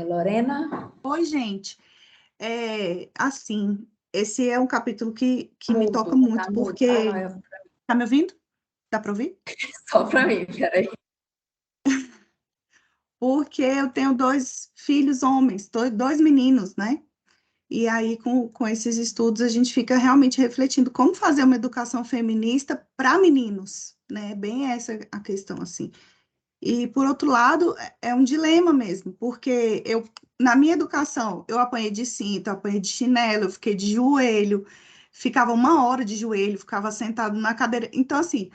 Lorena? Oi, gente. Assim, esse é um capítulo que me toca muito, porque... Tá me ouvindo? Dá para ouvir? Só para mim, peraí. Porque eu tenho 2 filhos homens, dois meninos, né? E aí, com esses estudos, a gente fica realmente refletindo como fazer uma educação feminista para meninos, né? Bem essa a questão, assim. E, por outro lado, é um dilema mesmo, porque na minha educação, eu apanhei de cinto, apanhei de chinelo, eu fiquei de joelho, ficava 1 hora de joelho, ficava sentado na cadeira. Então, assim,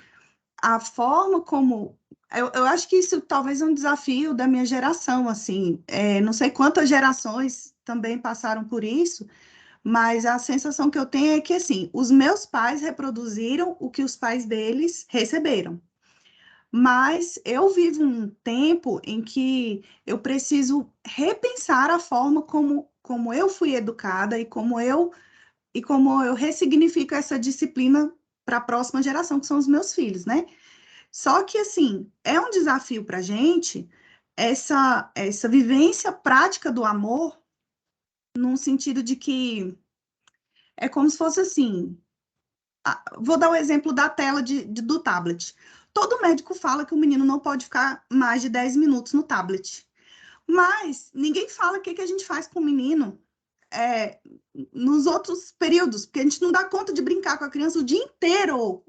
a forma como... Eu acho que isso talvez é um desafio da minha geração, assim. Não sei quantas gerações também passaram por isso, mas a sensação que eu tenho é que, assim, os meus pais reproduziram o que os pais deles receberam. Mas eu vivo um tempo em que eu preciso repensar a forma como eu fui educada e como eu ressignifico essa disciplina para a próxima geração, que são os meus filhos, né? Só que, assim, é um desafio para a gente essa vivência prática do amor, num sentido de que é como se fosse assim. Vou dar o exemplo da tela do tablet. Todo médico fala que o menino não pode ficar mais de 10 minutos no tablet. Mas ninguém fala o que a gente faz com o menino nos outros períodos, porque a gente não dá conta de brincar com a criança o dia inteiro,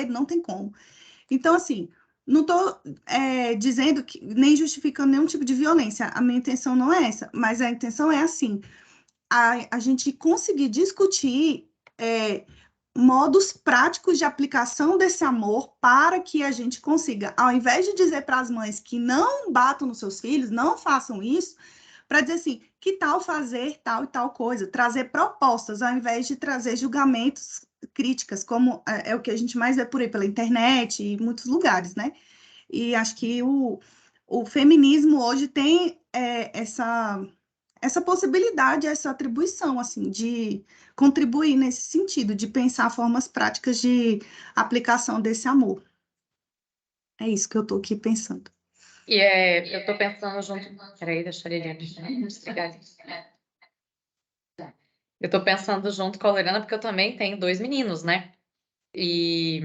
não tem como. Então, assim, não estou dizendo que, nem justificando nenhum tipo de violência, a minha intenção não é essa, mas a intenção é assim, a gente conseguir discutir modos práticos de aplicação desse amor para que a gente consiga, ao invés de dizer para as mães que não batam nos seus filhos, não façam isso, para dizer assim, que tal fazer tal e tal coisa, trazer propostas, ao invés de trazer julgamentos, críticas, como é o que a gente mais vê por aí pela internet e muitos lugares, né? E acho que o o feminismo hoje tem essa possibilidade, essa atribuição, assim, de contribuir nesse sentido, de pensar formas práticas de aplicação desse amor. É isso que eu estou aqui pensando. E eu estou pensando junto. Peraí, deixa a Liliana desligar isso. Eu estou pensando junto com a Lorena, porque eu também tenho 2 meninos, né? E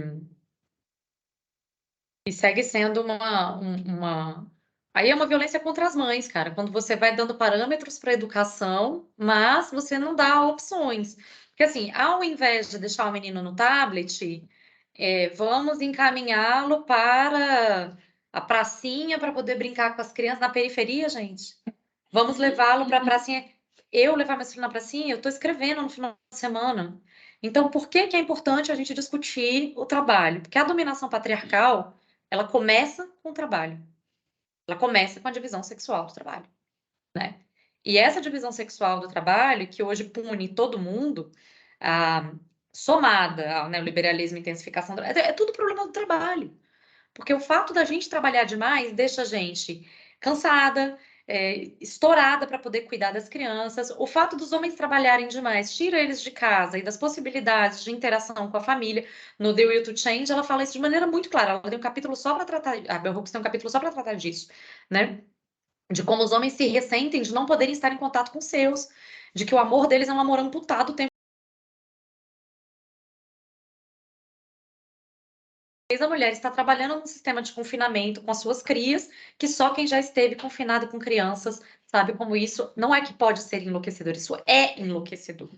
segue sendo Aí é uma violência contra as mães, cara, quando você vai dando parâmetros para a educação, mas você não dá opções. Porque, assim, ao invés de deixar o menino no tablet, vamos encaminhá-lo para a pracinha para poder brincar com as crianças na periferia, gente. Vamos levá-lo para a pracinha. Eu levar meu filho na pracinha, eu estou escrevendo no final de semana. Então, por que que é importante a gente discutir o trabalho? Porque a dominação patriarcal, ela começa com o trabalho. Ela começa com a divisão sexual do trabalho, né? E essa divisão sexual do trabalho, que hoje pune todo mundo, somada ao neoliberalismo e intensificação, é tudo problema do trabalho. Porque o fato da gente trabalhar demais deixa a gente cansada, estourada para poder cuidar das crianças. O fato dos homens trabalharem demais tira eles de casa e das possibilidades de interação com a família. No The Will to Change, ela fala isso de maneira muito clara. Ela tem um capítulo só para tratar, a Bell Hooks tem um capítulo só para tratar disso, né? De como os homens se ressentem de não poderem estar em contato com os seus, de que o amor deles é um amor amputado o tempo. A mulher está trabalhando num sistema de confinamento com as suas crias, que só quem já esteve confinado com crianças sabe como isso não é que pode ser enlouquecedor, isso é enlouquecedor,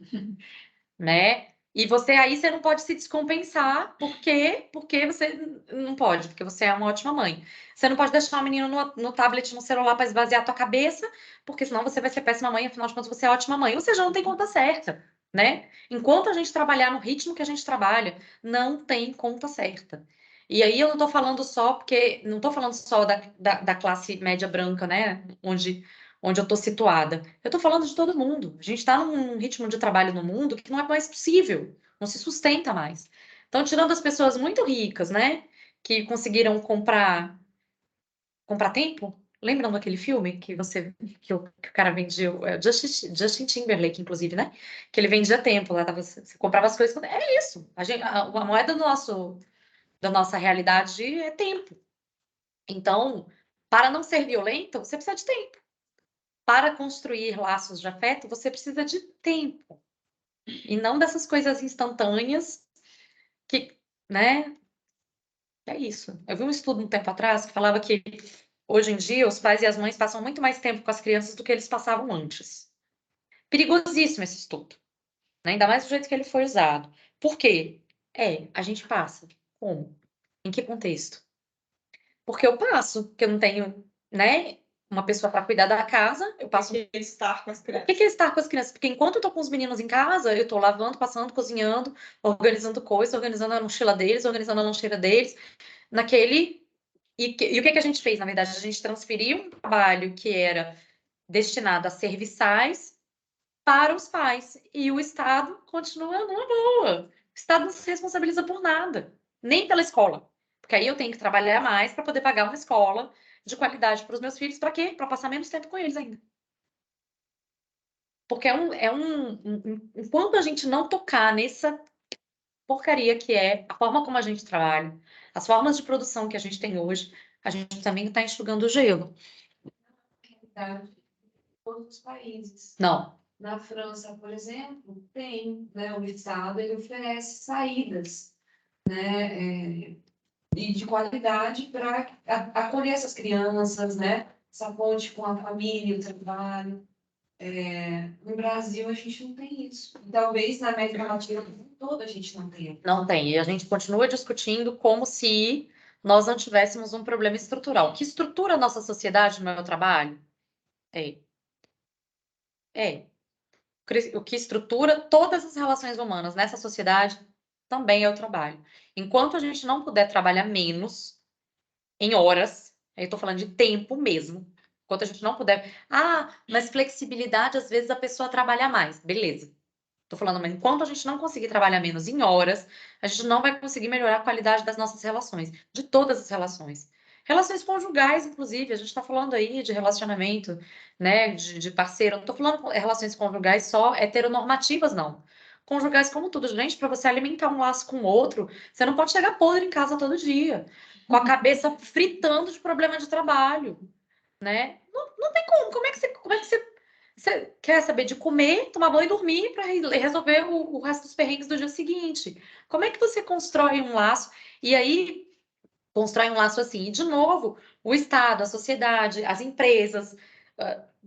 né? E você não pode se descompensar, porque você não pode, porque você é uma ótima mãe. Você não pode deixar o menino no tablet, no celular para esvaziar a tua cabeça, porque senão você vai ser péssima mãe, afinal de contas você é ótima mãe. Ou seja, não tem conta certa, né? Enquanto a gente trabalhar no ritmo que a gente trabalha, não tem conta certa. E aí eu não tô falando só porque não tô falando só da classe média branca, né? Onde eu tô situada. Eu tô falando de todo mundo. A gente tá num ritmo de trabalho no mundo que não é mais possível, não se sustenta mais. Então, tirando as pessoas muito ricas, né? Que conseguiram comprar tempo. Lembram daquele filme que o cara vendia, Justin Timberlake, inclusive, né? Que ele vendia tempo, lá você comprava as coisas. É isso. A moeda da nossa realidade é tempo. Então, para não ser violento, você precisa de tempo. Para construir laços de afeto, você precisa de tempo. E não dessas coisas instantâneas que, né? É isso. Eu vi um estudo um tempo atrás que falava que hoje em dia os pais e as mães passam muito mais tempo com as crianças do que eles passavam antes. Perigosíssimo esse estudo, né? Ainda mais do jeito que ele foi usado. Por quê? A gente passa. Como? Em que contexto? Porque eu passo, porque eu não tenho, né, uma pessoa para cuidar da casa, eu passo. Que é estar com as O crianças. que é estar com as crianças? Porque enquanto eu tô com os meninos em casa, eu tô lavando, passando, cozinhando, organizando coisas, organizando a mochila deles, organizando a lancheira deles, naquele. E o que a gente fez, na verdade? A gente transferiu um trabalho que era destinado a serviçais para os pais. E o Estado continua numa boa. O Estado não se responsabiliza por nada, nem pela escola. Porque aí eu tenho que trabalhar mais para poder pagar uma escola de qualidade para os meus filhos. Para quê? Para passar menos tempo com eles ainda. Porque enquanto a gente não tocar nessa porcaria que é a forma como a gente trabalha, as formas de produção que a gente tem hoje, a gente também está enxugando o gelo. Realidade de todos os países. Não. Na França, por exemplo, tem, né, o Estado ele oferece saídas, né, e de qualidade para acolher essas crianças, né, essa ponte com a família, o trabalho. No Brasil, a gente não tem isso. E talvez na América Latina toda a gente não tenha. Não tem. E a gente continua discutindo como se nós não tivéssemos um problema estrutural. O que estrutura a nossa sociedade no meu trabalho? O que estrutura todas as relações humanas nessa sociedade também é o trabalho. Enquanto a gente não puder trabalhar menos, em horas, eu estou falando de tempo mesmo. Enquanto a gente não puder. Mas flexibilidade, às vezes a pessoa trabalha mais. Beleza. Estou falando, mas enquanto a gente não conseguir trabalhar menos em horas, a gente não vai conseguir melhorar a qualidade das nossas relações, de todas as relações. Relações conjugais, inclusive, a gente está falando aí de relacionamento, né, de parceiro. Não estou falando relações conjugais só heteronormativas, não. Conjugais como tudo, gente, para você alimentar um laço com o outro, você não pode chegar podre em casa todo dia, com a cabeça fritando de problema de trabalho, né? Não tem como. Como é que você quer saber de comer, tomar banho e dormir para resolver o resto dos perrengues do dia seguinte? Como é que você constrói um laço? E aí constrói um laço assim. E, de novo, o Estado, a sociedade, as empresas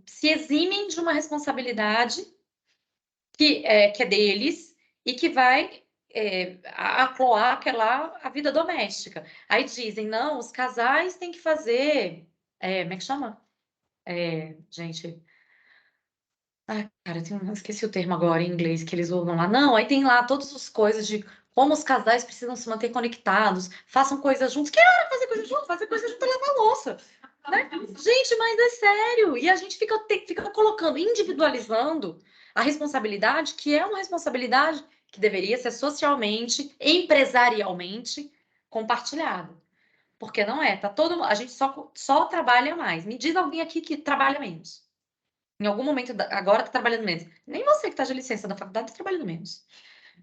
se eximem de uma responsabilidade que é deles e que vai acloar aquela a vida doméstica. Aí dizem, não, os casais têm que fazer. Como é que chama? Gente. Ai, cara, esqueci o termo agora em inglês que eles usam lá. Não, aí tem lá todas as coisas de como os casais precisam se manter conectados, façam coisas juntos. Que hora fazer coisa junto? Fazer coisa junto é lavar louça. Né? Gente, mas é sério. E a gente fica colocando, individualizando a responsabilidade, que é uma responsabilidade que deveria ser socialmente, empresarialmente compartilhada. Porque não é, a gente só trabalha mais. Me diz alguém aqui que trabalha menos. Em algum momento, agora tá trabalhando menos. Nem você que tá de licença da faculdade tá trabalhando menos.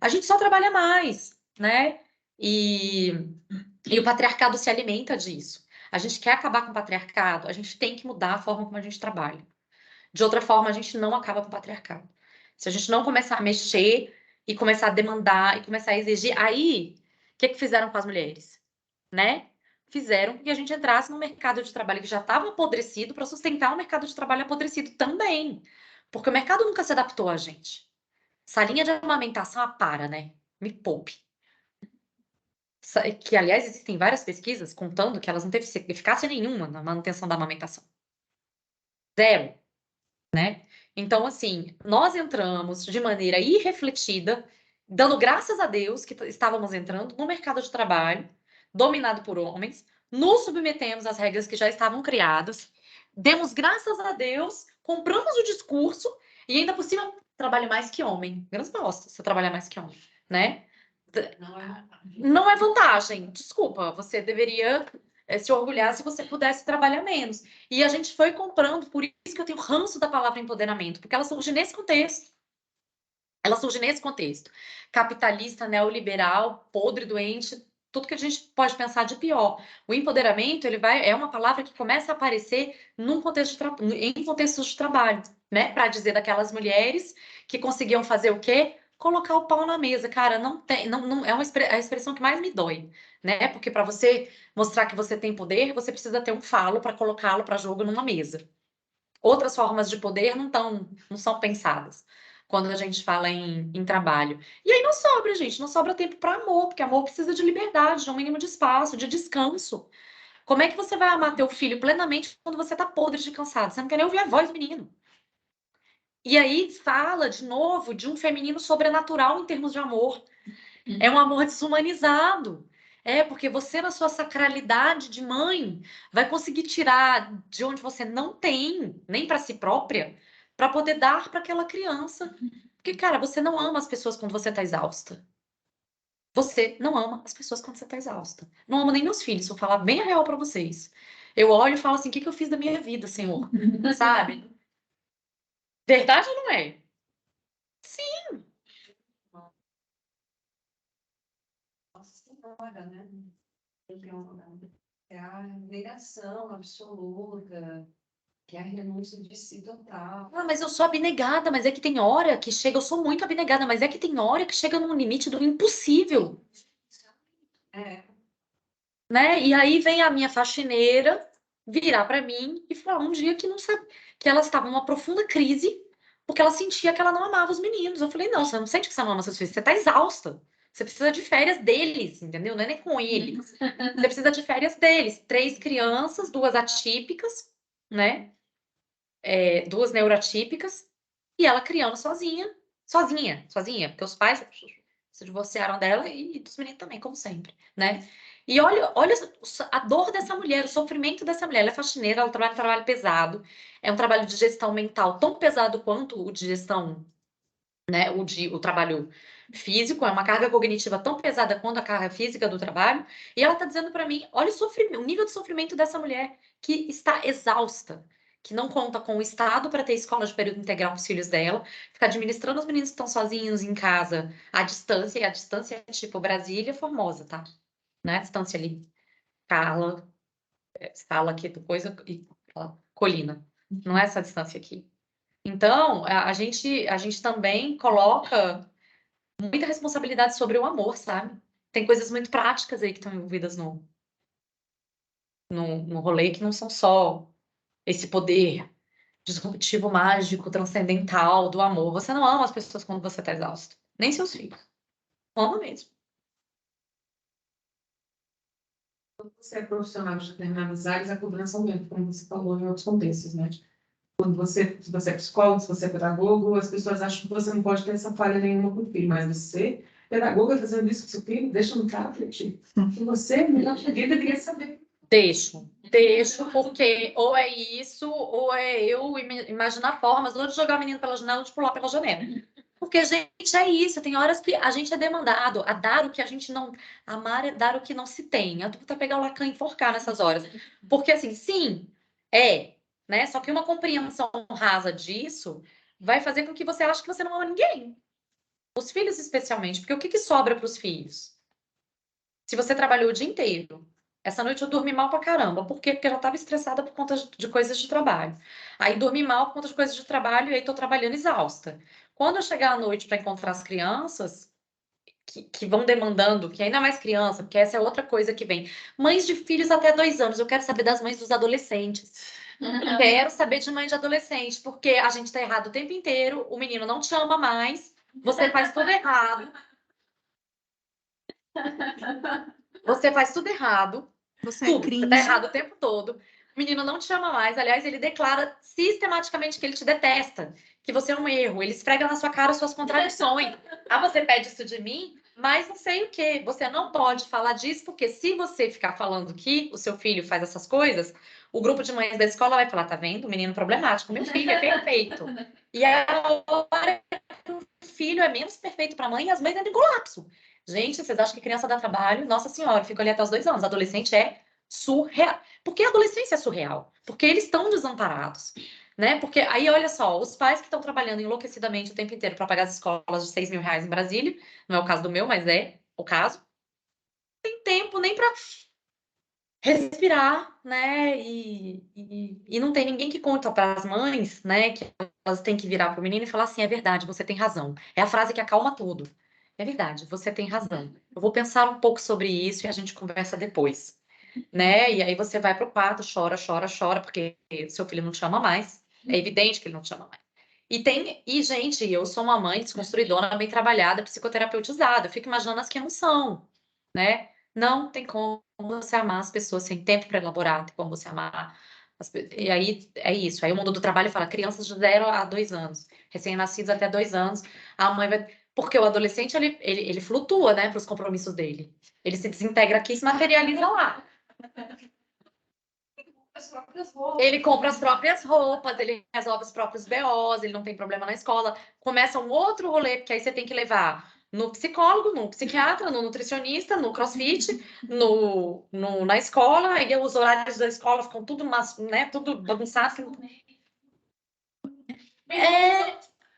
A gente só trabalha mais, né? E o patriarcado se alimenta disso. A gente quer acabar com o patriarcado, a gente tem que mudar a forma como a gente trabalha. De outra forma, a gente não acaba com o patriarcado. Se a gente não começar a mexer e começar a demandar e começar a exigir, aí, o que fizeram com as mulheres? Né? Fizeram que a gente entrasse no mercado de trabalho que já estava apodrecido para sustentar o mercado de trabalho apodrecido também. Porque o mercado nunca se adaptou a gente. Essa linha de amamentação, para, né? Me poupe. Que, aliás, existem várias pesquisas contando que elas não teve eficácia nenhuma na manutenção da amamentação. Zero, né? Então, assim, nós entramos de maneira irrefletida, dando graças a Deus que estávamos entrando no mercado de trabalho, dominado por homens, nos submetemos às regras que já estavam criadas, demos graças a Deus, compramos o discurso e ainda por cima trabalho mais que homem. Menos bosta você trabalhar mais que homem, né? Não é vantagem. Desculpa, você deveria se orgulhar se você pudesse trabalhar menos. E a gente foi comprando, por isso que eu tenho ranço da palavra empoderamento, porque ela surge nesse contexto. Ela surge nesse contexto. Capitalista, neoliberal, podre, doente, tudo que a gente pode pensar de pior. O empoderamento, é uma palavra que começa a aparecer em contextos de trabalho, né? Para dizer daquelas mulheres que conseguiam fazer o quê? Colocar o pau na mesa. Cara, não é a expressão que mais me dói, né? Porque para você mostrar que você tem poder, você precisa ter um falo para colocá-lo para jogo numa mesa. Outras formas de poder não são pensadas quando a gente fala em trabalho. E aí não sobra, gente, não sobra tempo para amor, porque amor precisa de liberdade, de um mínimo de espaço, de descanso. Como é que você vai amar teu filho plenamente quando você tá podre de cansado? Você não quer nem ouvir a voz do menino. E aí fala, de novo, de um feminino sobrenatural em termos de amor. É um amor desumanizado. Porque você, na sua sacralidade de mãe, vai conseguir tirar de onde você não tem, nem para si própria, para poder dar para aquela criança. Porque, cara, você não ama as pessoas quando você tá exausta. Você não ama as pessoas quando você tá exausta. Não amo nem meus filhos, vou falar bem a real para vocês. Eu olho e falo assim: o que eu fiz da minha vida, Senhor? Sabe? Verdade ou não é? Sim. Nossa Senhora, né? É a negação absoluta, que é a renúncia de si total. Ah, mas eu sou abnegada, mas é que tem hora que chega, eu sou muito abnegada, mas é que tem hora que chega num limite do impossível, né? E aí vem a minha faxineira virar para mim e falar um dia que não sabe, que ela estava numa profunda crise, porque ela sentia que ela não amava os meninos. Eu falei: não, você não sente que você não ama seus filhos, você tá exausta. Você precisa de férias deles, entendeu? Não é nem com eles. Você precisa de férias deles. 3 crianças, 2 atípicas, né? 2 neuroatípicas, e ela criando sozinha, porque os pais se divorciaram dela e dos meninos também, como sempre, né? E olha a dor dessa mulher, o sofrimento dessa mulher. Ela é faxineira, ela trabalha um trabalho pesado, é um trabalho de gestão mental tão pesado quanto o de gestão né? O trabalho físico é uma carga cognitiva tão pesada quanto a carga física do trabalho. E ela está dizendo para mim, olha o nível de sofrimento dessa mulher que está exausta, que não conta com o Estado para ter escola de período integral para os filhos dela, fica administrando os meninos que estão sozinhos em casa à distância, e a distância é tipo Brasília, Formosa, tá? Não é a distância ali, Carla, escala aqui do coisa e colina. Não é essa distância aqui. Então, a gente também coloca muita responsabilidade sobre o amor, sabe? Tem coisas muito práticas aí que estão envolvidas no rolê que não são só esse poder disruptivo, mágico, transcendental do amor. Você não ama as pessoas quando você está exausto. Nem seus filhos. Não ama mesmo. Quando você é profissional de determinadas áreas, a cobrança aumenta, como você falou em outros contextos, né? Quando se você é psicólogo, se você é pedagogo, as pessoas acham que você não pode ter essa falha nenhuma com o filho, mas você, pedagoga, fazendo isso com seu filho, deixa no cara refletir. E você, melhor que ninguém, deveria saber. Deixo, porque ou é isso, ou é eu imaginar formas, ou de jogar o menino pela janela, ou de pular pela janela. Porque, gente, é isso. Tem horas que a gente é demandado a dar o que a gente não... Amar é dar o que não se tem. Adulto é pegar o lacan e enforcar nessas horas. Porque, assim, sim, né? Só que uma compreensão rasa disso vai fazer com que você ache que você não ama ninguém. Os filhos, especialmente. Porque o que sobra para os filhos? Se você trabalhou o dia inteiro, essa noite eu dormi mal pra caramba. Por quê? Porque eu já estava estressada por conta de coisas de trabalho. Aí dormi mal por conta de coisas de trabalho e aí tô trabalhando exausta. Quando eu chegar à noite para encontrar as crianças que vão demandando, que ainda é mais criança, porque essa é outra coisa que vem. Mães de filhos até 2 anos. Eu quero saber das mães dos adolescentes. Quero saber de mãe de adolescente, porque a gente tá errado o tempo inteiro, o menino não te ama mais, você faz tudo errado. Você faz tudo errado. Você é Tudo. Você tá cringe. errado o tempo todo. O menino não te ama mais. Aliás, ele declara sistematicamente que ele te detesta, que você é um erro. Ele esfrega na sua cara as suas contradições. Ah, você pede isso de mim? Mas não sei o quê. Você não pode falar disso, porque se você ficar falando que o seu filho faz essas coisas, o grupo de mães da escola vai falar, tá vendo? O menino problemático. Meu filho é perfeito. E a hora que o filho é menos perfeito para a mãe, as mães entram em colapso. Gente, vocês acham que criança dá trabalho? Nossa senhora, fica ali até os 2 anos. Adolescente é surreal. Por que a adolescência é surreal? Porque eles estão desamparados, né? Porque aí, olha só, os pais que estão trabalhando enlouquecidamente o tempo inteiro para pagar as escolas de 6 mil reais em Brasília, não é o caso do meu, mas é o caso, não tem tempo nem para respirar, né? E não tem ninguém que conta para as mães, né? Que elas têm que virar para o menino e falar assim: é verdade, você tem razão. É a frase que acalma tudo. É verdade, você tem razão. Eu vou pensar um pouco sobre isso e a gente conversa depois, né? E aí você vai pro quarto, chora, chora, chora, porque seu filho não te ama mais. É evidente que ele não te ama mais. E, gente, eu sou uma mãe desconstruidora, bem trabalhada, psicoterapeutizada. Eu fico imaginando as que não são, né? Não tem como você amar as pessoas sem tempo para elaborar, tem como você amar. E aí é isso. Aí o mundo do trabalho fala crianças de 0 a 2 anos, recém-nascidos até 2 anos. A mãe vai. Porque o adolescente ele flutua, né, para os compromissos dele. Ele se desintegra aqui e se materializa lá. Ele compra as próprias roupas, ele resolve os próprios BOs, ele não tem problema na escola. Começa um outro rolê, porque aí você tem que levar no psicólogo, no psiquiatra, no nutricionista, no crossfit, na escola, aí os horários da escola ficam tudo, né, tudo bagunçado.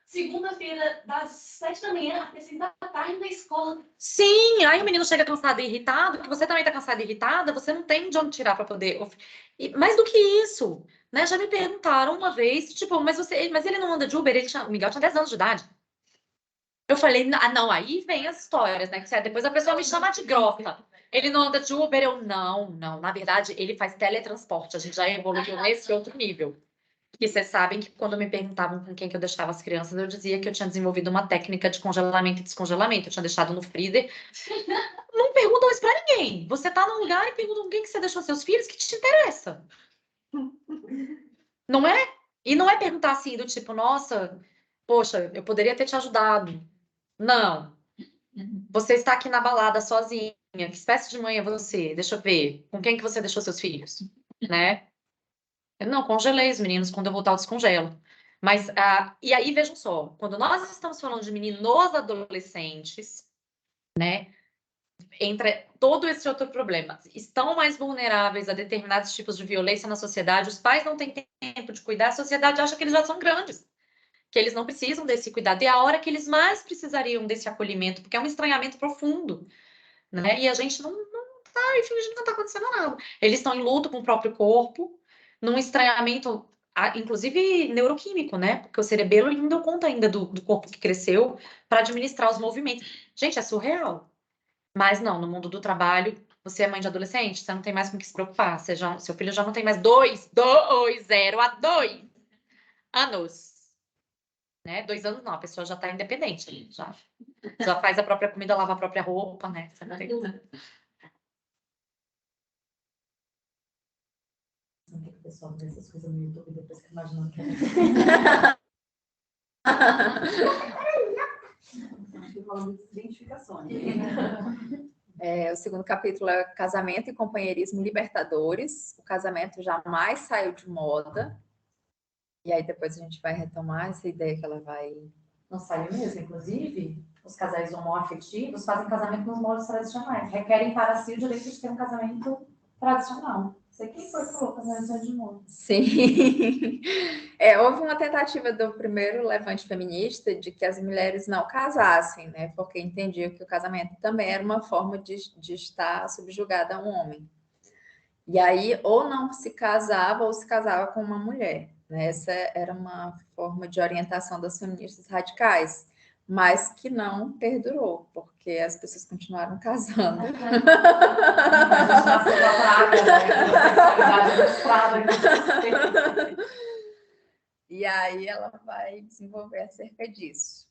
Segunda-feira, das 7 da manhã até 6 da tarde na escola. Sim, aí o menino chega cansado e irritado, que você também tá cansada e irritada, você não tem de onde tirar para poder. Mais do que isso, né? Já me perguntaram uma vez, tipo, mas ele não anda de Uber? O Miguel tinha 10 anos de idade. Eu falei, não, aí vem as histórias, né? Que depois a pessoa me chama de grota. Ele não anda de Uber? Eu, não. Na verdade, ele faz teletransporte. A gente já evoluiu nesse outro nível. E vocês sabem que quando me perguntavam com quem que eu deixava as crianças, eu dizia que eu tinha desenvolvido uma técnica de congelamento e descongelamento. Eu tinha deixado no freezer. Não perguntam isso pra ninguém. Você tá num lugar e pergunta com quem que você deixou seus filhos, que te interessa. Não é? E não é perguntar assim, do tipo, nossa, poxa, eu poderia ter te ajudado. Não. Você está aqui na balada sozinha. Que espécie de mãe é você? Deixa eu ver. Com quem que você deixou seus filhos? Né? Eu não congelei os meninos. Quando eu voltar, eu descongelo. Mas, e aí, vejam só, quando nós estamos falando de meninos adolescentes, né, entra todo esse outro problema. Estão mais vulneráveis a determinados tipos de violência na sociedade, os pais não têm tempo de cuidar, a sociedade acha que eles já são grandes, que eles não precisam desse cuidado, e é a hora que eles mais precisariam desse acolhimento, porque é um estranhamento profundo, né? E a gente não tá, e finge que não tá acontecendo nada. Eles estão em luto com o próprio corpo, num estranhamento, inclusive neuroquímico, né? Porque o cerebelo ele não deu conta ainda do corpo que cresceu para administrar os movimentos. Gente, é surreal. Mas não, no mundo do trabalho, você é mãe de adolescente, você não tem mais com o que se preocupar. Seu filho já não tem mais 0 a 2 anos. Né? 2 anos não, a pessoa já está independente. Já faz a própria comida, lava a própria roupa, né? Você não tem... Não tem que o pessoal ver essas coisas no YouTube depois que imaginando que é. Acho que falando de identificações. O segundo capítulo é Casamento e Companheirismo Libertadores. O casamento jamais saiu de moda. E aí depois a gente vai retomar essa ideia que ela vai... Não saiu mesmo, inclusive, os casais homoafetivos fazem casamento nos moldes tradicionais, requerem para si o direito de ter um casamento tradicional. Você que foi que falou casamento de moda. Sim. Houve uma tentativa do primeiro levante feminista de que as mulheres não casassem, né? Porque entendiam que o casamento também era uma forma de estar subjugada a um homem. E aí, ou não se casava, ou se casava com uma mulher. Né? Essa era uma forma de orientação das feministas radicais, mas que não perdurou, porque as pessoas continuaram casando. A gente nasceu com a praga, né? E aí ela vai desenvolver acerca disso.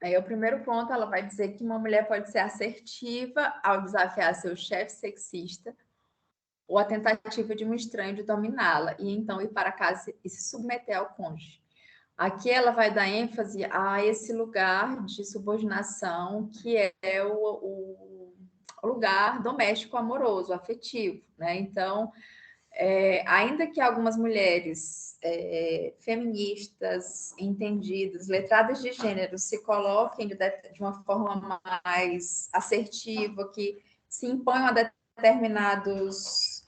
Aí o primeiro ponto, ela vai dizer que uma mulher pode ser assertiva ao desafiar seu chefe sexista ou a tentativa de um estranho de dominá-la, e então ir para casa e se submeter ao cônjuge. Aqui ela vai dar ênfase a esse lugar de subordinação que é o lugar doméstico amoroso, afetivo, né? Então, ainda que algumas mulheres feministas, entendidas, letradas de gênero, se coloquem de uma forma mais assertiva, que se imponham a determinadas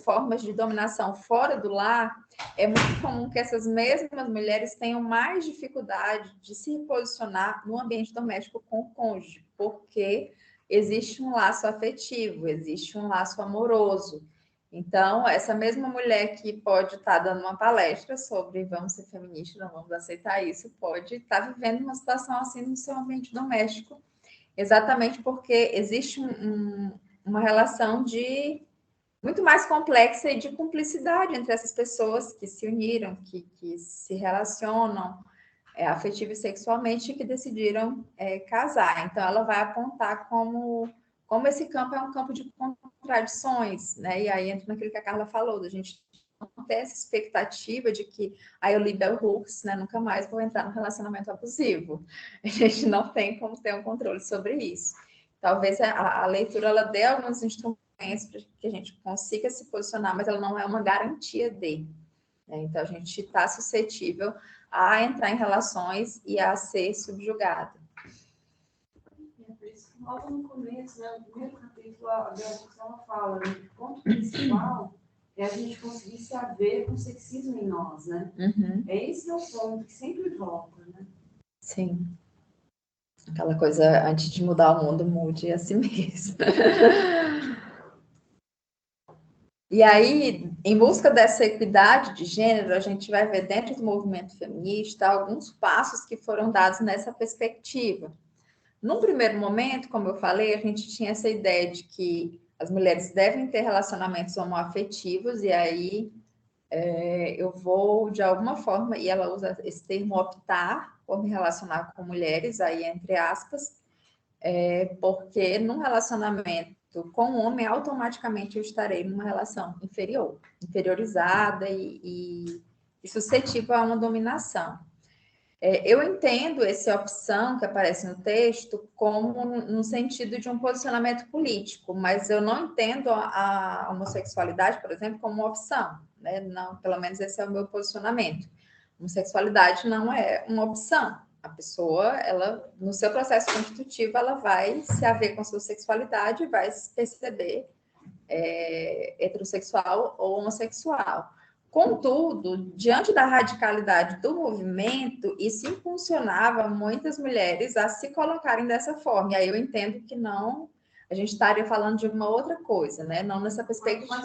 formas de dominação fora do lar, é muito comum que essas mesmas mulheres tenham mais dificuldade de se posicionar no ambiente doméstico com o cônjuge, porque existe um laço afetivo, existe um laço amoroso. Então, essa mesma mulher que pode estar dando uma palestra sobre vamos ser feministas, não vamos aceitar isso, pode estar vivendo uma situação assim no seu ambiente doméstico, exatamente porque existe uma relação de muito mais complexa e de cumplicidade entre essas pessoas que se uniram, que se relacionam afetivo e sexualmente e que decidiram casar. Então, ela vai apontar como esse campo é um campo de contradições, né? E aí entra naquilo que a Carla falou, da gente não ter essa expectativa de que eu li Bell Hooks, né? Nunca mais vou entrar num relacionamento abusivo. A gente não tem como ter um controle sobre isso. Talvez a leitura ela dê alguns instrumentos para que a gente consiga se posicionar, mas ela não é uma garantia de. Né? Então, a gente está suscetível a entrar em relações e a ser subjugada. É por isso que logo no começo, né, no primeiro capítulo, a Beatriz fala, né, que o ponto principal é a gente conseguir se haver com o sexismo em nós, né? Uhum. Esse é o ponto que sempre volta, né? Sim. Aquela coisa, antes de mudar o mundo, mude a si mesmo. E aí, em busca dessa equidade de gênero, a gente vai ver dentro do movimento feminista alguns passos que foram dados nessa perspectiva. Num primeiro momento, como eu falei, a gente tinha essa ideia de que as mulheres devem ter relacionamentos homoafetivos, e aí eu vou, de alguma forma, e ela usa esse termo optar por me relacionar com mulheres, aí entre aspas, porque num relacionamento com um homem, automaticamente eu estarei numa relação inferiorizada e suscetível a uma dominação. Eu entendo essa opção que aparece no texto como no sentido de um posicionamento político, mas eu não entendo a homossexualidade, por exemplo, como uma opção, né? Não, pelo menos esse é o meu posicionamento. homossexualidade não é uma opção. A pessoa, ela, no seu processo constitutivo, ela vai se haver com a sua sexualidade e vai se perceber heterossexual ou homossexual. Contudo, diante da radicalidade do movimento, isso impulsionava muitas mulheres a se colocarem dessa forma. E aí eu entendo que não, a gente estaria falando de uma outra coisa, né? Não nessa perspectiva.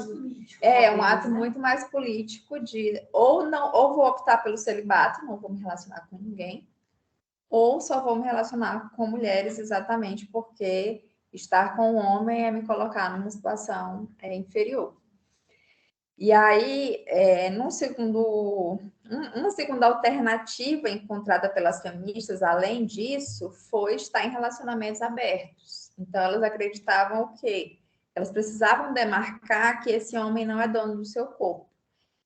Um ato muito mais político de ou vou optar pelo celibato, não vou me relacionar com ninguém, ou só vou me relacionar com mulheres exatamente porque estar com um homem é me colocar numa situação inferior. E aí, uma segunda alternativa encontrada pelas feministas, além disso, foi estar em relacionamentos abertos. Então, elas acreditavam o quê? Elas precisavam demarcar que esse homem não é dono do seu corpo.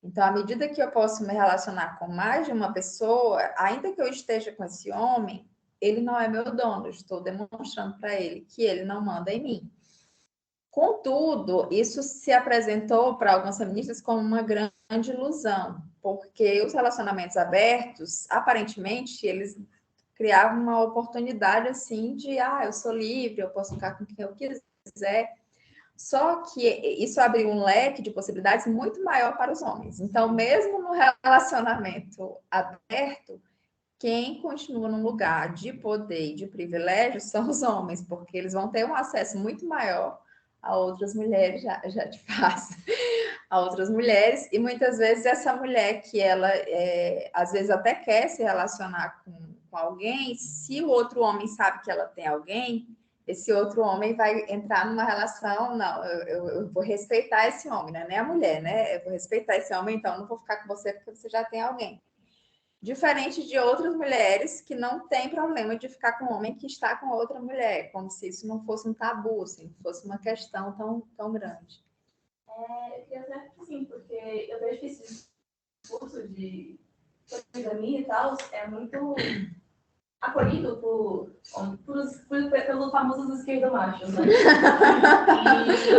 Então, à medida que eu posso me relacionar com mais de uma pessoa, ainda que eu esteja com esse homem, ele não é meu dono, eu estou demonstrando para ele que ele não manda em mim. Contudo, isso se apresentou para algumas feministas como uma grande ilusão, porque os relacionamentos abertos, aparentemente, eles criavam uma oportunidade assim de, eu sou livre, eu posso ficar com quem eu quiser. Só que isso abriu um leque de possibilidades muito maior para os homens. Então, mesmo no relacionamento aberto, quem continua num lugar de poder e de privilégio são os homens, porque eles vão ter um acesso muito maior a outras mulheres, já te faço, a outras mulheres, e muitas vezes essa mulher que ela, às vezes até quer se relacionar com alguém, se o outro homem sabe que ela tem alguém, esse outro homem vai entrar numa relação, não, eu vou respeitar esse homem, né? Nem a mulher, né? Eu vou respeitar esse homem, então não vou ficar com você porque você já tem alguém. Diferente de outras mulheres que não tem problema de ficar com um homem que está com outra mulher, como se isso não fosse um tabu, assim, fosse uma questão tão grande. Eu queria dizer que sim, porque eu vejo que esse discurso de poligamia e tal é muito acolhido pelos famosos esquerdomachos, né?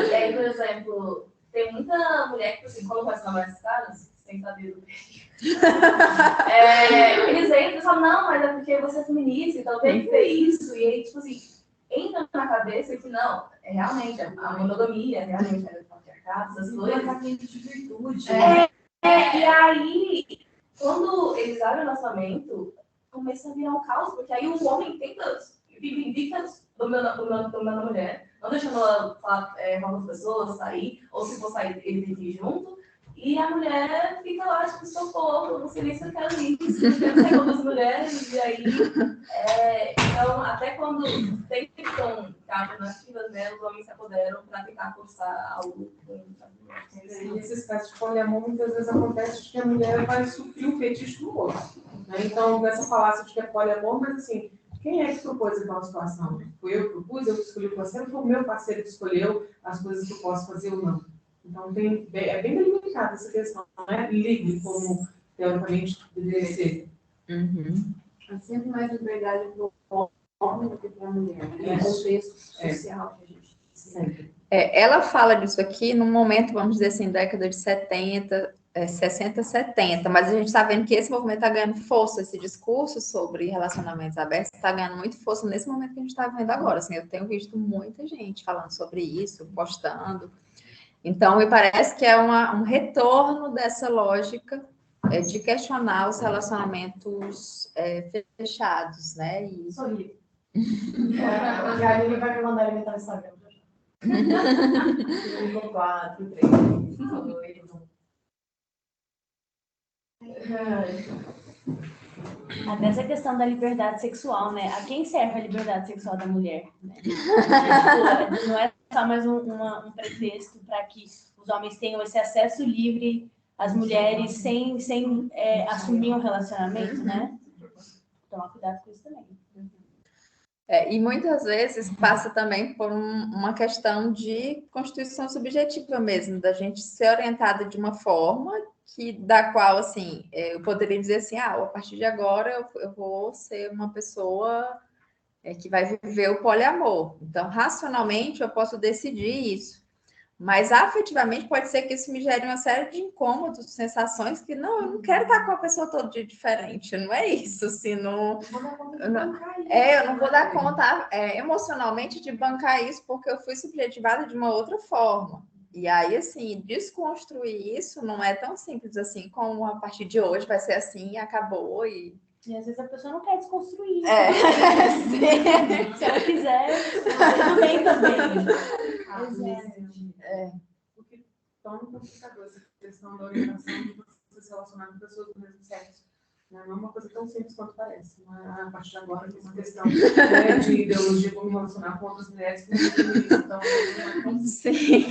E aí, por exemplo, tem muita mulher que, assim, quando começa a namorar esses caras, sem saber do que eles entram e falam, não, mas é porque você é feminista, então tem que ter isso. E aí, tipo assim, entra na cabeça que não, realmente a monogamia, realmente é o patriarcado, essas coisas. De virtude. E aí, quando eles abrem o relacionamento, começa a virar um caos, porque aí o homem tenta fica dominando a mulher, não deixando ela falar com outras pessoas, sair, ou se for sair, ele tem que ir junto. E a mulher fica lá, tipo, socorro, não sei nem se eu quero isso, eu quero sair com outras mulheres, e aí, então, até quando tem questão de alternativas, né, os homens se apoderam para tentar forçar algo. Nesses casos de poliamor, muitas vezes acontece de que a mulher vai suprir o fetiche do outro. Né? Então, nessa falácia de que é poliamor, mas assim, quem é que propôs aquela situação? Foi eu que propus, eu que escolhi o parceiro, foi o meu parceiro que escolheu as coisas que eu posso fazer ou não. Então, é bem delimitada essa questão, não é livre como, teoricamente, deveria ser. Uhum. É sempre mais liberdade para o homem do que para a mulher. É o contexto social que a gente sempre. Ela fala disso aqui num momento, vamos dizer assim, década de 70, 60, 70, mas a gente está vendo que esse movimento está ganhando força, esse discurso sobre relacionamentos abertos está ganhando muito força nesse momento que a gente está vendo agora. Assim, eu tenho visto muita gente falando sobre isso, postando. Então, me parece que é um retorno dessa lógica de questionar os relacionamentos fechados, né? E... Sorri. E a Lili vai me mandar alimentar no Instagram. 4, 3, 2, 1. Até essa questão da liberdade sexual, né? A quem serve a liberdade sexual da mulher? Né? Não é só mais um pretexto para que os homens tenham esse acesso livre às mulheres sem assumir um relacionamento, né? Tomar cuidado com isso também. E muitas vezes passa também por uma questão de constituição subjetiva mesmo, da gente ser orientada de uma forma da qual, assim, eu poderia dizer assim, a partir de agora eu vou ser uma pessoa que vai viver o poliamor. Então, racionalmente, eu posso decidir isso. Mas afetivamente pode ser que isso me gere uma série de incômodos, sensações que não, eu não quero estar com a pessoa todo dia diferente, não é isso, assim, não, eu não vou dar conta emocionalmente de bancar isso, porque eu fui subjetivada de uma outra forma. E aí, assim, desconstruir isso não é tão simples assim, como a partir de hoje vai ser assim e acabou. E às vezes a pessoa não quer desconstruir. Sim. Se ela quiser, tudo bem também. Porque torna complicador essa questão da orientação de você se relacionar com pessoas do mesmo sexo. Não é uma coisa tão simples quanto parece. Não é, a partir de agora tem uma questão de ideologia, vou me relacionar com outras mulheres que não isso. Então, não é tão Sim.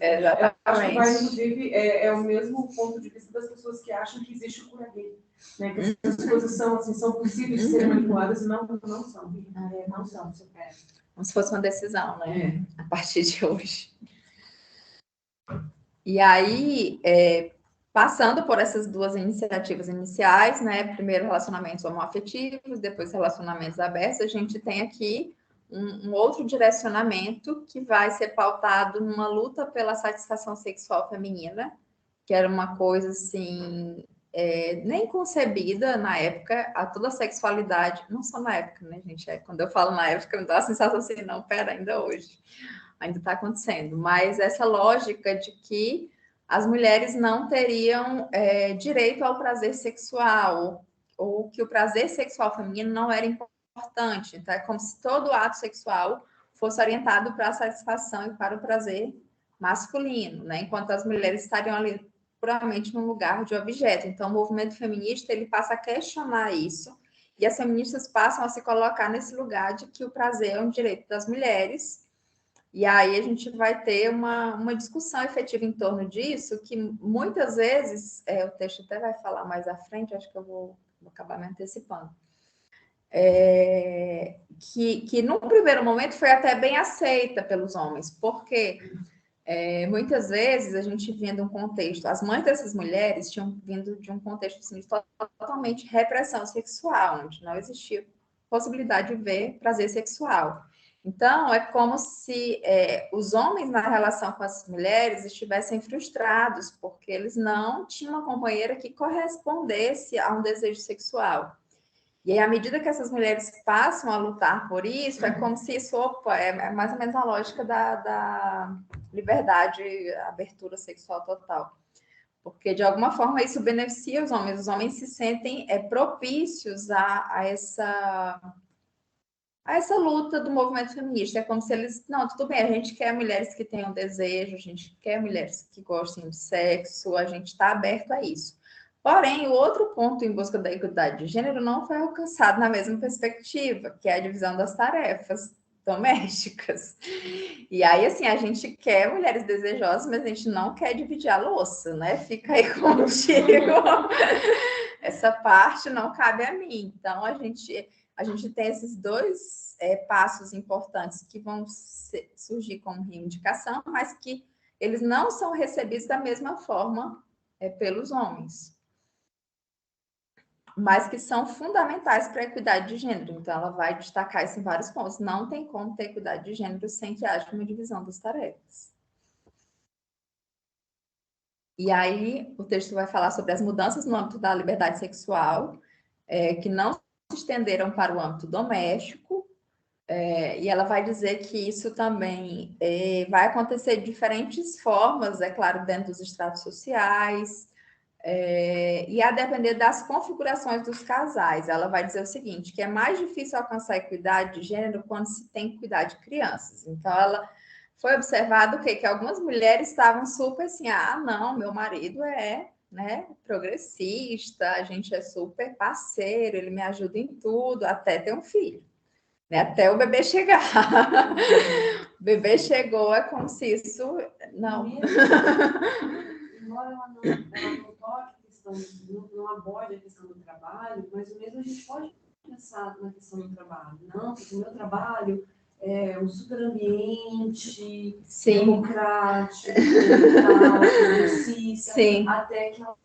Exatamente. Acho que vai, inclusive, é o mesmo ponto de vista das pessoas que acham que existe o cura gay. Né? Que as coisas são, assim, são possíveis de serem manipuladas e não são. Não são. Como se fosse uma decisão, né? A partir de hoje. E aí, passando por essas duas iniciativas iniciais, né? Primeiro relacionamentos homoafetivos, depois relacionamentos abertos, a gente tem aqui um outro direcionamento que vai ser pautado numa luta pela satisfação sexual feminina, que era uma coisa assim, nem concebida na época, a toda a sexualidade, não só na época, né, gente? Quando eu falo na época, me dá a sensação assim, não, pera, ainda hoje, ainda está acontecendo, mas essa lógica de que as mulheres não teriam direito ao prazer sexual, ou que o prazer sexual feminino não era importante. Então, é como se todo ato sexual fosse orientado para a satisfação e para o prazer masculino, né? Enquanto as mulheres estariam ali puramente num lugar de objeto. Então, o movimento feminista ele passa a questionar isso, e as feministas passam a se colocar nesse lugar de que o prazer é um direito das mulheres. E aí a gente vai ter uma discussão efetiva em torno disso, que muitas vezes, o texto até vai falar mais à frente, acho que eu vou acabar me antecipando, que num primeiro momento foi até bem aceita pelos homens, porque muitas vezes a gente vinha de um contexto, as mães dessas mulheres tinham vindo de um contexto assim, de totalmente repressão sexual, onde não existia possibilidade de ver prazer sexual. Então, é como se os homens, na relação com as mulheres, estivessem frustrados, porque eles não tinham uma companheira que correspondesse a um desejo sexual. E aí, à medida que essas mulheres passam a lutar por isso, é como se isso, é mais ou menos a lógica da liberdade, abertura sexual total. Porque, de alguma forma, isso beneficia os homens se sentem propícios a essa luta do movimento feminista. É como se eles, não, tudo bem, a gente quer mulheres que tenham desejo, a gente quer mulheres que gostem de sexo, a gente está aberto a isso. Porém, o outro ponto em busca da equidade de gênero não foi alcançado na mesma perspectiva, que é a divisão das tarefas domésticas. E aí, assim, a gente quer mulheres desejosas, mas a gente não quer dividir a louça, né? Fica aí contigo. Essa parte não cabe a mim. Então, a gente tem esses dois passos importantes que vão surgir como reivindicação, mas que eles não são recebidos da mesma forma pelos homens, mas que são fundamentais para a equidade de gênero. Então, ela vai destacar isso em vários pontos. Não tem como ter equidade de gênero sem que haja uma divisão das tarefas. E aí, o texto vai falar sobre as mudanças no âmbito da liberdade sexual, que não se estenderam para o âmbito doméstico, e ela vai dizer que isso também vai acontecer de diferentes formas, é claro, dentro dos estratos sociais, e a depender das configurações dos casais. Ela vai dizer o seguinte, que é mais difícil alcançar a equidade de gênero quando se tem que cuidar de crianças. Então, ela foi observado o quê? Que algumas mulheres estavam super assim, não, meu marido é progressista, a gente é super parceiro, ele me ajuda em tudo, até ter um filho, né? Até o bebê chegar. O bebê chegou, é como se isso... Não. Embora ela não toque a questão, não aborde a questão do trabalho, mas o mesmo a gente pode pensar na questão do trabalho. Não, porque o meu trabalho é um super ambiente, democrático, progressista, até que ela...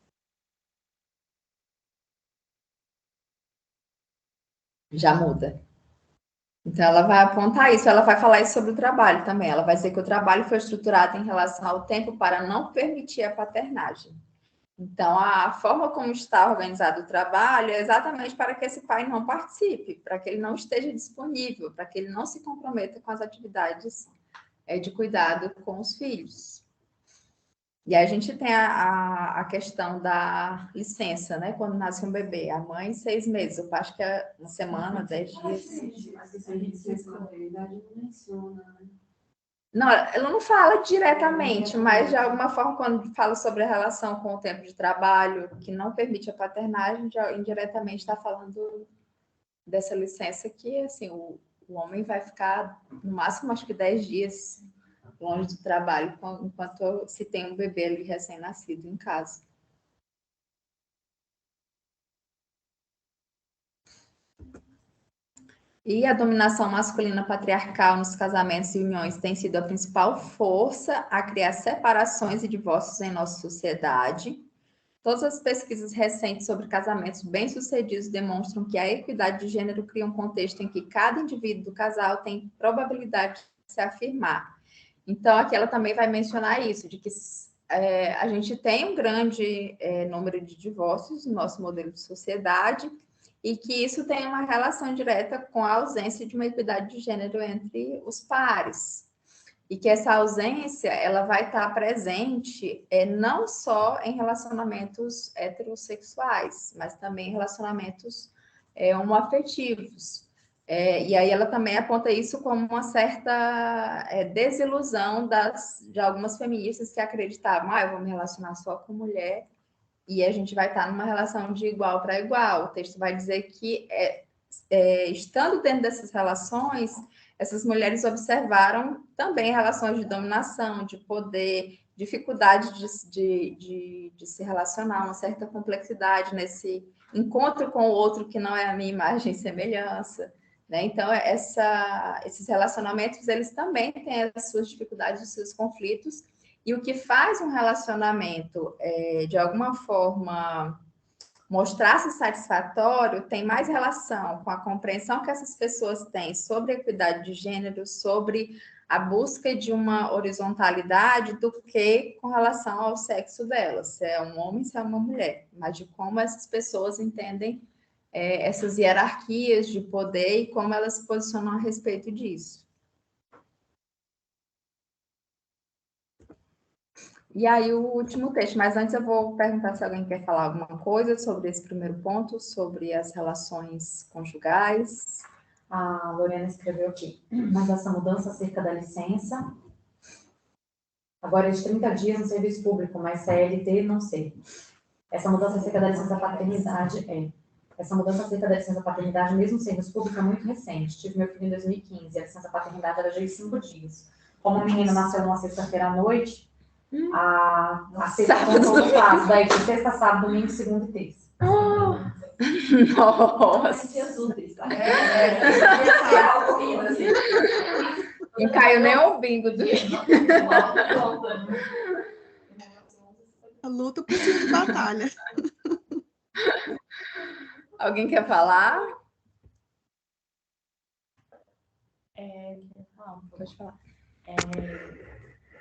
Já muda. Então, ela vai apontar isso, ela vai falar isso sobre o trabalho também. Ela vai dizer que o trabalho foi estruturado em relação ao tempo para não permitir a paternagem. Então, a forma como está organizado o trabalho é exatamente para que esse pai não participe, para que ele não esteja disponível, para que ele não se comprometa com as atividades de cuidado com os filhos. E aí a gente tem a questão da licença, né? Quando nasce um bebê. A mãe, 6 meses. Eu acho que é uma semana, 10 dias. Mas isso a licença maternidade não menciona, né? Não, ela não fala diretamente, mas de alguma forma, quando fala sobre a relação com o tempo de trabalho, que não permite a paternagem, já indiretamente está falando dessa licença que, assim, o homem vai ficar, no máximo, acho que 10 dias longe do trabalho, enquanto se tem um bebê ali recém-nascido em casa. E a dominação masculina patriarcal nos casamentos e uniões tem sido a principal força a criar separações e divórcios em nossa sociedade. Todas as pesquisas recentes sobre casamentos bem-sucedidos demonstram que a equidade de gênero cria um contexto em que cada indivíduo do casal tem probabilidade de se afirmar. Então, aqui ela também vai mencionar isso, de que a gente tem um grande número de divórcios no nosso modelo de sociedade e que isso tem uma relação direta com a ausência de uma equidade de gênero entre os pares. E que essa ausência ela vai estar presente não só em relacionamentos heterossexuais, mas também em relacionamentos homoafetivos. E aí ela também aponta isso como uma certa desilusão de algumas feministas que acreditavam, eu vou me relacionar só com mulher e a gente vai estar numa relação de igual para igual. O texto vai dizer que, estando dentro dessas relações, essas mulheres observaram também relações de dominação, de poder, dificuldade de se relacionar, uma certa complexidade nesse encontro com o outro que não é a minha imagem e semelhança. Né? Então, esses relacionamentos, eles também têm as suas dificuldades, os seus conflitos, e o que faz um relacionamento, de alguma forma, mostrar-se satisfatório, tem mais relação com a compreensão que essas pessoas têm sobre a equidade de gênero, sobre a busca de uma horizontalidade, do que com relação ao sexo delas, se é um homem, se é uma mulher, mas de como essas pessoas entendem essas hierarquias de poder e como elas se posicionam a respeito disso. E aí o último texto, mas antes eu vou perguntar se alguém quer falar alguma coisa sobre esse primeiro ponto, sobre as relações conjugais. A Lorena escreveu aqui, mas essa mudança acerca da licença, agora é de 30 dias no serviço público, mas CLT não sei. Essa mudança acerca da licença paternidade Essa mudança acerca da licença paternidade, mesmo sendo público, é muito recente. Tive meu filho em 2015, a licença paternidade era de 5 dias. Como o menino nasceu numa sexta-feira à noite, a sexta contou no prazo, daí de sexta, sábado, domingo, segunda e terça. Nossa! Não caiu nem o bingo do A luta por cima de batalha. Alguém quer falar? Pode falar.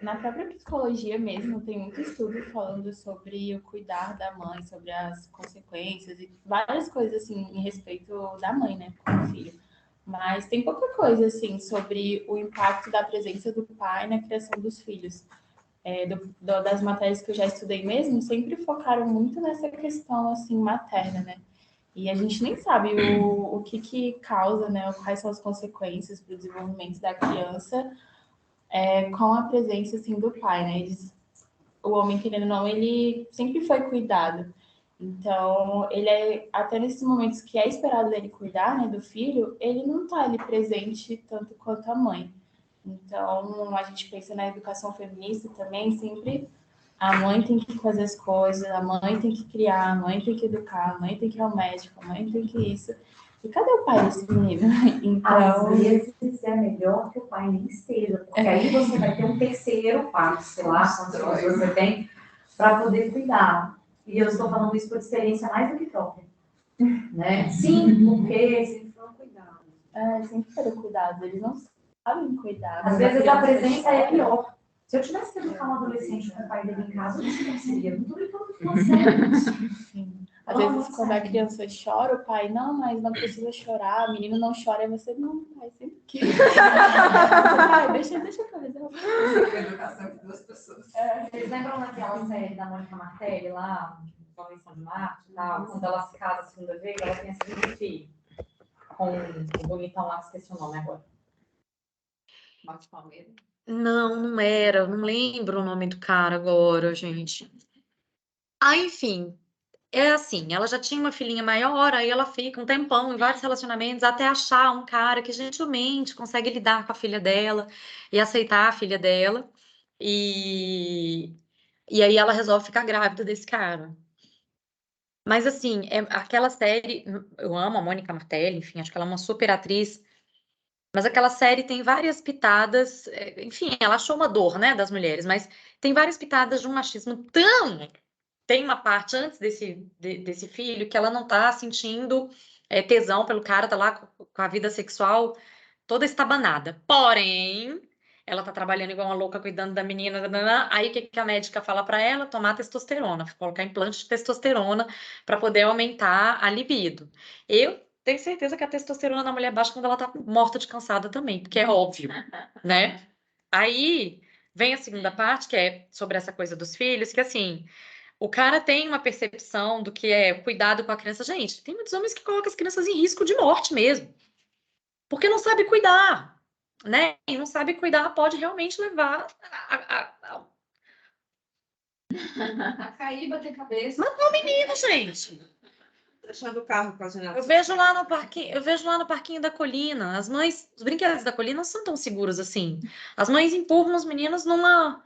Na própria psicologia mesmo, tem muito estudo falando sobre o cuidar da mãe, sobre as consequências e várias coisas, assim, em respeito da mãe, né, com o filho. Mas tem pouca coisa, assim, sobre o impacto da presença do pai na criação dos filhos. Das matérias que eu já estudei mesmo, sempre focaram muito nessa questão, assim, materna, né? E a gente nem sabe o que causa, né, quais são as consequências para o desenvolvimento da criança, com a presença, assim, do pai, né? O homem, querendo ou não, ele sempre foi cuidado. Então, ele até nesses momentos que é esperado dele cuidar, né, do filho, ele não está ali presente tanto quanto a mãe. Então, a gente pensa na educação feminista também, sempre a mãe tem que fazer as coisas, a mãe tem que criar, a mãe tem que educar, a mãe tem que ir ao médico, a mãe tem que isso. E cadê o pai desse menino? Então... Às vezes é melhor que o pai nem esteja, porque aí você vai ter um terceiro pai, sei lá, quantos filhos você tem, para poder cuidar. E eu estou falando isso por experiência mais do que própria. Né? Sim, porque... Sempre foi um cuidado. sempre foram cuidados, eles não sabem cuidar. Às vezes a presença é pior. Se eu tivesse que educar um adolescente com o pai dele em casa, eu não sei como seria. Não tô brincando com você. Às vezes, quando a criança chora, o pai, não, mas não precisa chorar, o menino não chora, e você, não, pai, sempre que. Pai, deixa eu fazer. Educação de duas pessoas. Vocês lembram daquela série da Mônica Martelli lá, Jovem São de Marte, tal, quando ela se casa a segunda vez, ela tem a segundo filho, com o bonitão lá, que esqueci o nome agora. Marte Palmeira. Não, não era. Não lembro o nome do cara agora, gente. Ah, enfim. É assim, ela já tinha uma filhinha maior, aí ela fica um tempão em vários relacionamentos até achar um cara que gentilmente consegue lidar com a filha dela e aceitar a filha dela. E, e aí ela resolve ficar grávida desse cara. Mas assim, aquela série, eu amo a Mônica Martelli, enfim, acho que ela é uma super atriz. Mas aquela série tem várias pitadas, enfim, ela achou uma dor, né, das mulheres, mas tem várias pitadas de um machismo tão. Tem uma parte antes desse filho que ela não tá sentindo tesão pelo cara, tá lá com a vida sexual toda estabanada. Porém, ela tá trabalhando igual uma louca cuidando da menina, nananã. Aí o que que a médica fala pra ela? Tomar testosterona, colocar implante de testosterona pra poder aumentar a libido. Eu tenho certeza que a testosterona na mulher baixa quando ela tá morta de cansada também, porque é óbvio, né? Aí vem a segunda parte, que é sobre essa coisa dos filhos, que assim, o cara tem uma percepção do que é cuidado com a criança. Gente, tem muitos homens que colocam as crianças em risco de morte mesmo, porque não sabe cuidar, né? E não sabe cuidar pode realmente levar A cair e bater cabeça. matar o menino, gente. Deixando o carro com a janela. Eu vejo lá no parquinho da colina, as mães, os brinquedos da colina não são tão seguros assim. As mães empurram os meninos numa,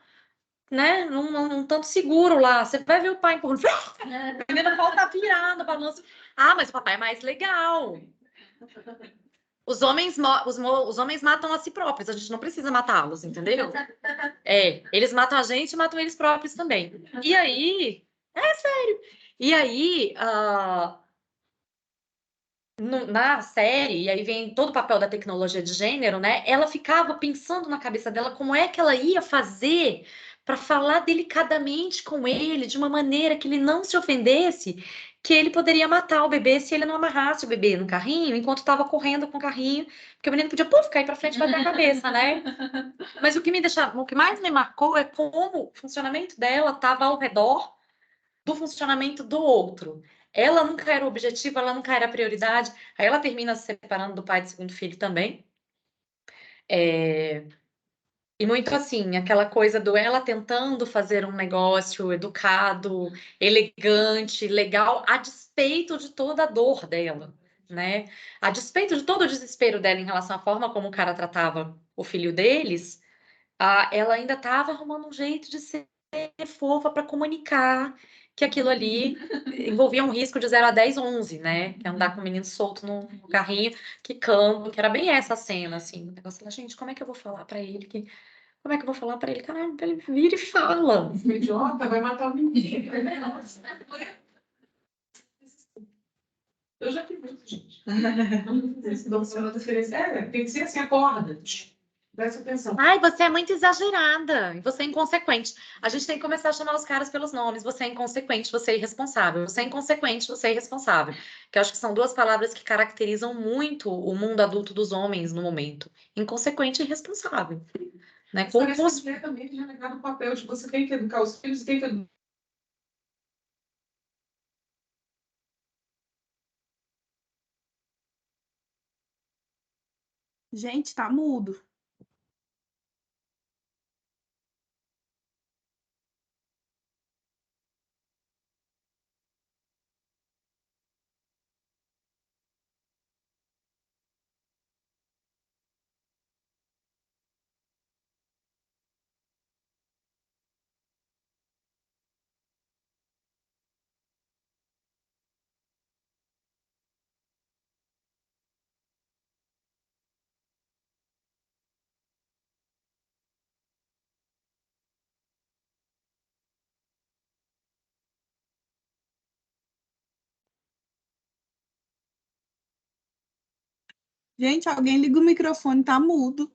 né, num tanto seguro lá. Você vai ver o pai empurrando, a menina volta virando, balança. Ah, mas o papai é mais legal. Os homens, os homens matam a si próprios, a gente não precisa matá-los, entendeu? Eles matam a gente e matam eles próprios também. E aí, sério. E aí, na série, e aí vem todo o papel da tecnologia de gênero, né? Ela ficava pensando na cabeça dela como é que ela ia fazer para falar delicadamente com ele, de uma maneira que ele não se ofendesse, que ele poderia matar o bebê se ele não amarrasse o bebê no carrinho enquanto estava correndo com o carrinho, porque o menino podia, puf, cair para frente e bater a cabeça, né? Mas o que mais me marcou é como o funcionamento dela estava ao redor do funcionamento do outro. Ela nunca era o objetivo, ela nunca era a prioridade. Aí ela termina se separando do pai do segundo filho também. E muito assim, aquela coisa do ela tentando fazer um negócio educado, elegante, legal, a despeito de toda a dor dela, né? A despeito de todo o desespero dela em relação à forma como o cara tratava o filho deles, ela ainda estava arrumando um jeito de ser fofa para comunicar que aquilo ali envolvia um risco de 0 a 10, 11, né? Que é andar com o menino solto no carrinho, quicando, que era bem essa cena, assim. O negócio lá, gente, como é que eu vou falar para ele que. Como é que eu vou falar para ele? Caralho, ele vira e fala. O idiota vai matar o menino. Eu já fiz isso, gente. Não funciona a diferença. Tem que ser assim, acorda. Presta atenção. Ai, você é muito exagerada. E você é inconsequente. A gente tem que começar a chamar os caras pelos nomes. Você é inconsequente, você é irresponsável. Você é inconsequente, você é irresponsável. Que eu acho que são duas palavras que caracterizam muito o mundo adulto dos homens no momento. Inconsequente e irresponsável. Né? Mas Como parece os- completamente renegado o papel de você tem que educar os filhos, tem que educar. Gente, tá mudo. Gente, alguém liga o microfone, tá mudo.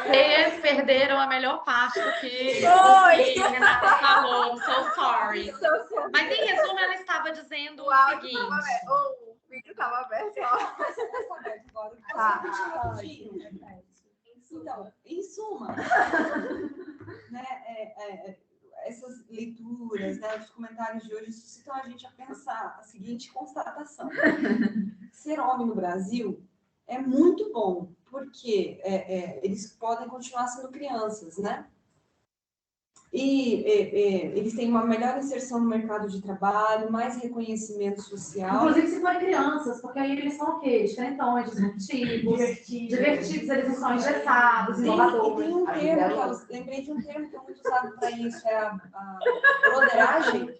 Vocês perderam a melhor parte do que a Renata falou. So sorry. Mas em resumo, ela estava dizendo o seguinte. O vídeo estava aberto, Então, em suma, né, essas leituras, né, os comentários de hoje suscitam a gente a pensar a seguinte constatação. Ser homem no Brasil é muito bom, porque eles podem continuar sendo crianças, né? E eles têm uma melhor inserção no mercado de trabalho, mais reconhecimento social. Inclusive, se forem crianças, porque aí eles são o quê? Diferentões, disruptivos, divertidos, eles não são engessados, inovadores. Tem um termo, que eu lembrei de um termo que é muito usado para isso, é a broderagem.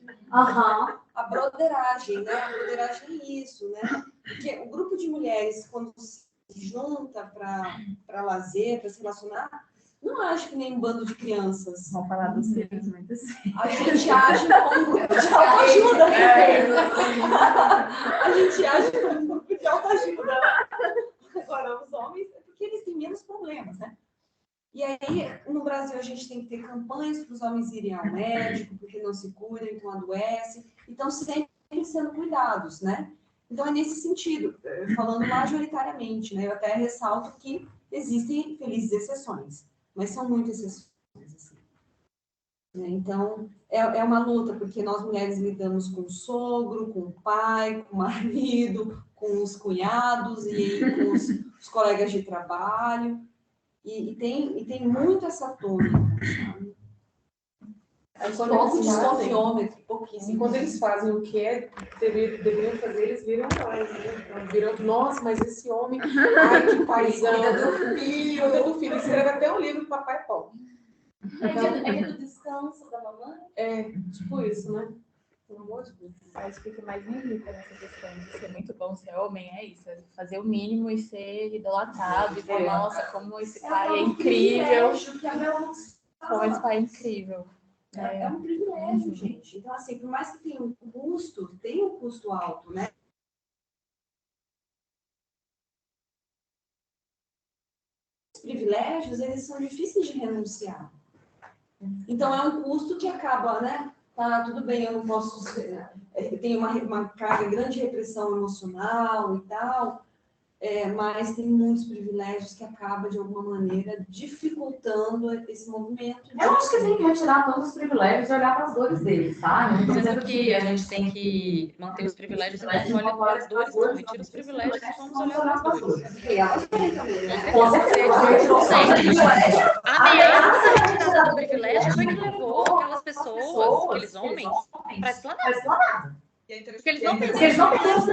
A broderagem, né? A broderagem é isso, né? Porque o grupo de mulheres, quando se junta para lazer, para se relacionar, não acho que nem um bando de crianças. Vamos falar dos filhos muito assim. A gente age como um grupo de autoajuda. A gente age como um grupo de autoajuda. Agora, os homens, é porque eles têm menos problemas, né? E aí, no Brasil, a gente tem que ter campanhas para os homens irem ao médico, porque não se cuidam, então adoecem. Então, sempre sendo cuidados, né? Então, é nesse sentido, falando majoritariamente, né? Eu até ressalto que existem felizes exceções, mas são muitas exceções, assim. Então, é uma luta, porque nós mulheres lidamos com o sogro, com o pai, com o marido, com os cunhados e com os colegas de trabalho. E tem muito essa tônica, sabe? Pouco desconfiômetro, pouquíssimo. Quando eles fazem o que deveriam fazer, eles viram nós, né? Viram, nossa, mas esse homem, ai, que paizão. Cuida do filho. Escreve até um livro do Papai Paulo. É do descanso da mamãe? É, tipo isso, né? Pelo amor de Deus. Acho que o que mais me irrita nessa questão de ser muito bom ser homem é isso, é fazer o mínimo e ser idolatrado, e ver, nossa, como esse pai é incrível, como esse pai é incrível. É um privilégio, gente. Então, assim, por mais que tenha um custo alto, né? Os privilégios, eles são difíceis de renunciar. Então, é um custo que acaba, né? Tá, tudo bem, eu não posso ser... Tem uma carga grande de repressão emocional e tal, mas tem muitos privilégios que acabam, de alguma maneira, dificultando esse movimento. Eu acho que tem que retirar todos os privilégios e olhar para as dores deles, tá? Não tô Dizendo dizendo que a gente tem que manter os privilégios e não olhar para as dores, não. Retira os privilégios e vamos olhar para as dores. Com certeza. A ameaça de retirada do privilégio foi que levou aquelas pessoas, aqueles homens, para a esplanada. Porque eles não perderam os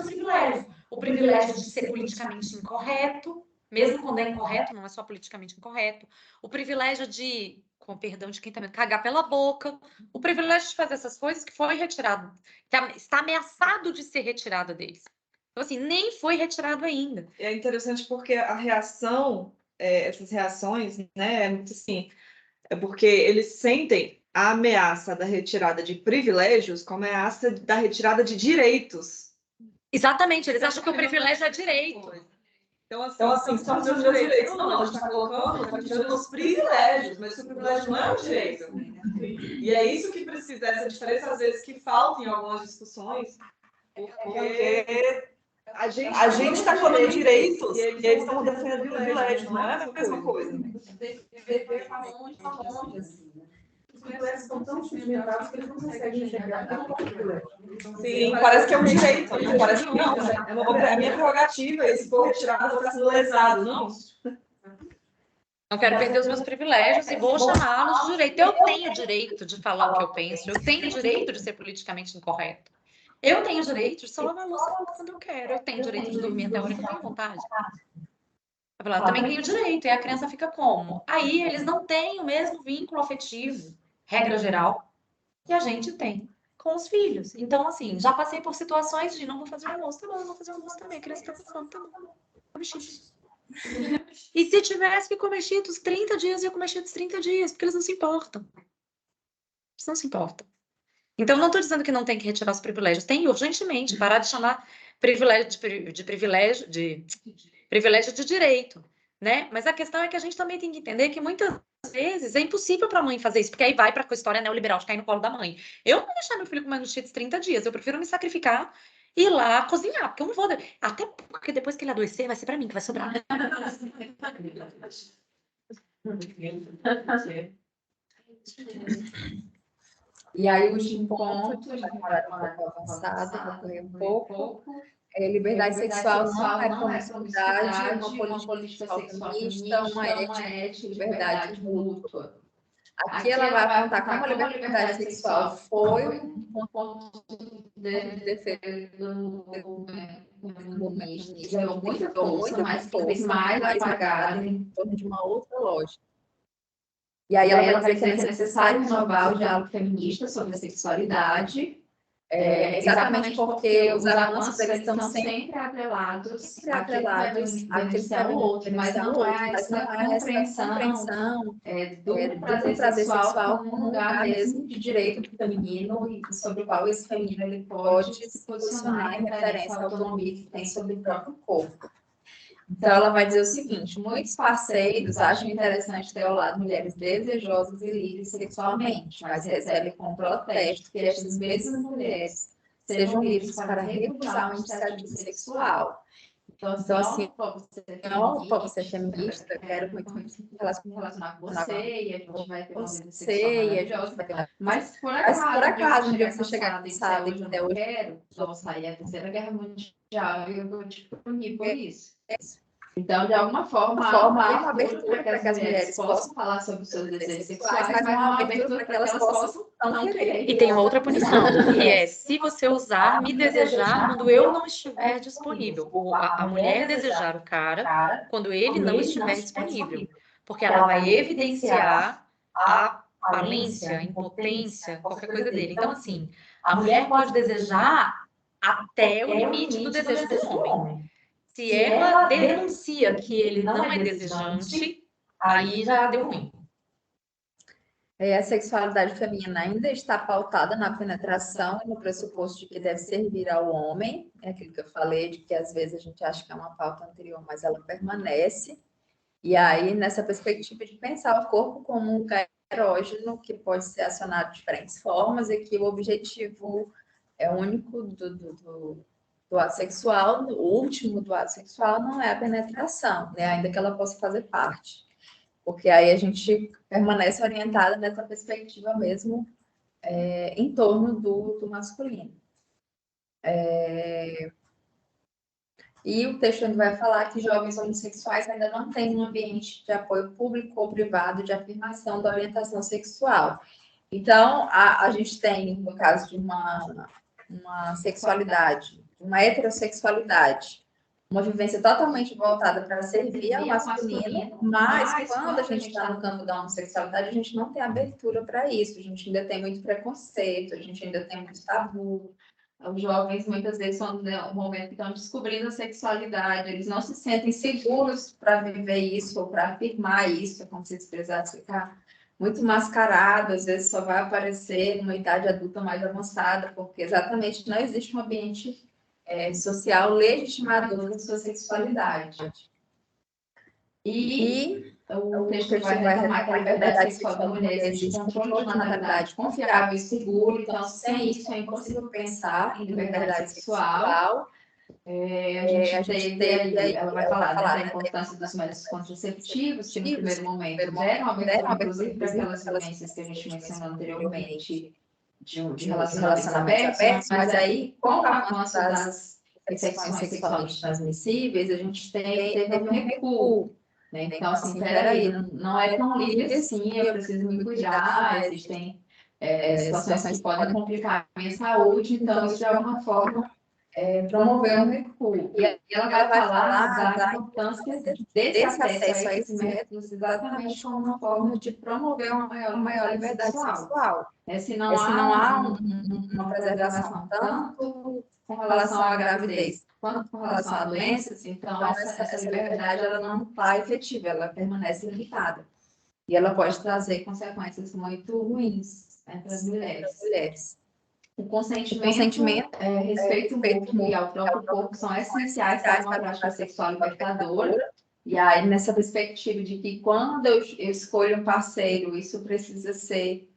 privilégios, o privilégio de ser politicamente incorreto, mesmo quando é incorreto, não é só politicamente incorreto, o privilégio de, com perdão de quem também, cagar pela boca, o privilégio de fazer essas coisas que foi retirado, que está ameaçado de ser retirado deles. Então, assim, nem foi retirado ainda. É interessante porque a reação, essas reações, né, é muito assim, é porque eles sentem a ameaça da retirada de privilégios como ameaça da retirada de direitos. Exatamente, eles acham que o privilégio é direito. Então, assim, estamos tirando os direitos. Não, a gente está colocando, está tirando os privilégios, mas o privilégio não é um direito. E é isso que precisa, essa diferença, às vezes, que falta em algumas discussões, porque A gente está falando de direitos e eles estão defendendo privilégios, não é a mesma coisa. Viver tá longe, assim, né? Os privilégios estão tão segmentados que eles não conseguem enxergar como privilégio. Sim, parece que é um direito, né? Parece que não, é a minha prerrogativa, e se for retirado, eu vou estar sendo lesado, não. Não quero perder os meus privilégios e vou chamá-los de direito. Eu tenho direito de falar o que eu penso, eu tenho direito de ser politicamente incorreto. Eu tenho direito de só lavar a louça quando eu quero, eu tenho direito de dormir até a hora que eu tenho vontade. Eu também tenho direito, e a criança fica como? Aí eles não têm o mesmo vínculo afetivo, regra geral, que a gente tem com os filhos. Então, assim, já passei por situações de não vou fazer almoço, tá bom, não vou fazer almoço também, a criança tá com fome, tá bom. Come Cheetos. E se tivesse que comer Cheetos 30 dias, ia comer Cheetos 30 dias, porque eles não se importam. Eles não se importam. Então, não estou dizendo que não tem que retirar os privilégios. Tem urgentemente parar de chamar privilégio de privilégio de direito, né? Mas a questão é que a gente também tem que entender que muitas vezes é impossível para a mãe fazer isso, porque aí vai para a história neoliberal de cair no colo da mãe. Eu não vou deixar meu filho comendo Cheetos 30 dias, eu prefiro me sacrificar e ir lá cozinhar, porque eu não vou... Até porque depois que ele adoecer, vai ser para mim que vai sobrar. E aí, o último ponto, já para um pouco avançado, vou correr um pouco. Liberdade sexual não é promiscuidade, uma política sexual feminista, uma ética de liberdade mútua. Aqui ela vai apontar como a liberdade sexual foi um ponto de defesa do movimento, ganhou muita força, mas mais apagada em torno de uma outra lógica. E aí ela vai dizer que é necessário renovar o diálogo feminista sobre a sexualidade, exatamente porque os avanços eles estão sempre atrelados àquele que é o outro, mas não é essa compreensão do prazer sexual como um lugar mesmo de direito feminino e sobre o qual esse feminino ele pode se posicionar em referência à autonomia que tem sobre o próprio corpo. Então, ela vai dizer o seguinte: muitos parceiros acham interessante ter ao lado mulheres desejosas e livres sexualmente, mas recebem como protesto que estas mesmas mulheres sejam livres para recusar uma iniciativa sexual. Então, assim, não para você feminista, quero muito relacionar com você, e a gente vai ter uma vida sexual maravilhosa. Mas, por acaso, um dia você chegar na sala e até hoje, vamos sair a Terceira Guerra Mundial, e eu vou te punir por isso. Então, de alguma forma, há uma abertura para que as mulheres possam falar sobre os seus desejos sexuais, mas não há uma abertura para que elas possam não querer. E tem uma outra punição, que é se você usar, me desejar quando eu não estiver disponível. A mulher desejar o cara quando ele não estiver disponível. Porque ela vai evidenciar a falência, a impotência, qualquer coisa dele. Então, assim, a mulher pode desejar até o limite do desejo do homem. Se ela denuncia que ele não é desejante, aí já deu ruim. A sexualidade feminina ainda está pautada na penetração e no pressuposto de que deve servir ao homem. É aquilo que eu falei, de que às vezes a gente acha que é uma pauta anterior, mas ela permanece. E aí, nessa perspectiva de pensar o corpo como um erógeno que pode ser acionado de diferentes formas e que o objetivo único do ato sexual, o último do ato sexual, não é a penetração, né? Ainda que ela possa fazer parte. Porque aí a gente permanece orientada nessa perspectiva mesmo em torno do masculino. E o texto ainda vai falar que jovens homossexuais ainda não têm um ambiente de apoio público ou privado de afirmação da orientação sexual. Então, a gente tem, no caso de uma sexualidade, uma heterossexualidade, uma vivência totalmente voltada para servir ao masculino, mas quando a gente está no campo da homossexualidade, a gente não tem abertura para isso, a gente ainda tem muito preconceito, a gente ainda tem muito tabu. Os jovens, muitas vezes, são no momento que estão descobrindo a sexualidade, eles não se sentem seguros para viver isso ou para afirmar isso, como se eles precisassem ficar muito mascarado, às vezes só vai aparecer numa idade adulta mais avançada, porque exatamente não existe um ambiente social legitimador da sua sexualidade. E o texto vai retomar que a liberdade sexual da mulher exige controle de natalidade confiável e seguro, então sem isso é impossível pensar em liberdade sexual. a gente teve aí, ela vai falar, né, da importância dos métodos contraceptivos, que no primeiro momento deram abertura, inclusive, para aquelas violências que a gente mencionou anteriormente, de relacionamentos abertos, mas aí, com o avanço das infecções sexualmente transmissíveis, a gente teve um recuo, né? Então, assim, peraí, não é tão livre assim, eu preciso me cuidar, existem situações que podem complicar a minha saúde, então isso de alguma forma promover um recuo. E ela vai falar da importância desse acesso a esses métodos exatamente como uma forma de promover uma maior liberdade sexual. Se não há uma preservação tanto com relação à gravidez quanto com relação a doenças, então essa liberdade ela não está efetiva, ela permanece limitada. E ela pode trazer consequências muito ruins para as mulheres. O consentimento, respeito mútuo e ao próprio corpo são essenciais para uma prática sexual libertadora. E aí, nessa perspectiva de que quando eu escolho um parceiro, isso precisa ser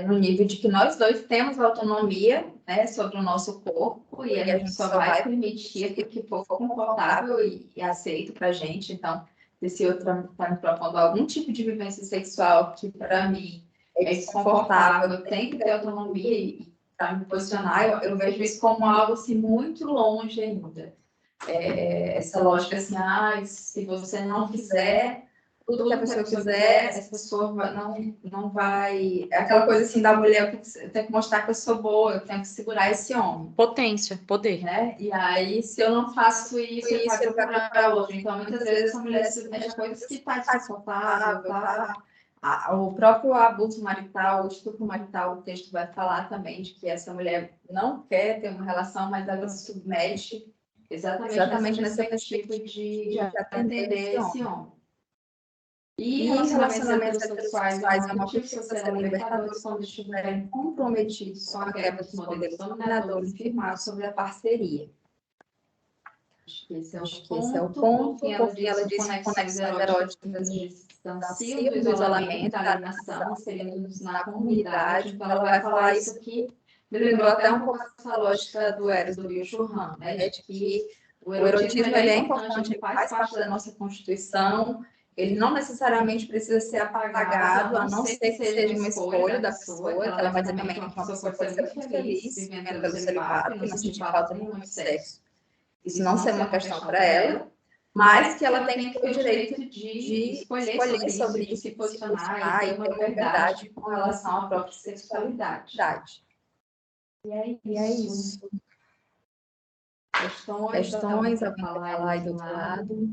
no nível de que nós dois temos autonomia, né, sobre o nosso corpo, e a gente só vai permitir aquilo que for confortável e aceito para a gente. Então, se esse outro está me propondo algum tipo de vivência sexual que, para mim, é desconfortável, eu tenho que ter autonomia para me posicionar, eu vejo isso como algo assim, muito longe ainda. Essa lógica assim, se você não fizer tudo que a pessoa quiser, essa pessoa não vai... É aquela coisa assim da mulher, eu tenho que mostrar que eu sou boa, eu tenho que segurar esse homem. Potência, poder. Né? E aí, se eu não faço isso, ele vai procurar outro. Então, muitas vezes, essa mulher se submete a coisas que está desconfortável, o próprio abuso marital, o estupro marital, o texto vai falar também de que essa mulher não quer ter uma relação, mas ela se submete exatamente nessa perspectiva de atender esse homem. E relacionamentos heterossexuais é uma motivo serão libertadores quando estiverem comprometidos com a quebra dos modelos dominadores e firmados sobre a parceria. Acho que esse é o ponto, porque ela diz que conexões eróticas distanciam do isolamento, da alienação, inserindo-nos na comunidade. Então, ela vai falar isso aqui, me lembrou até um pouco essa lógica do Eros, do Byung-Chul Han, né, de que o erotismo ele é importante, ele faz parte da nossa Constituição, ele não necessariamente precisa ser apagado, a não ser que seja uma escolha da pessoa, que ela vai dizer também que uma pessoa pode ser muito feliz vivendo pelo celibato, e não sentir falta nenhuma de sexo. Isso não ser uma questão para ela, mas que ela tem que ter o direito de escolher sobre isso, se posicionar e ter uma liberdade com relação à própria sexualidade. E é isso. Questões, alguém falar aí do outro lado?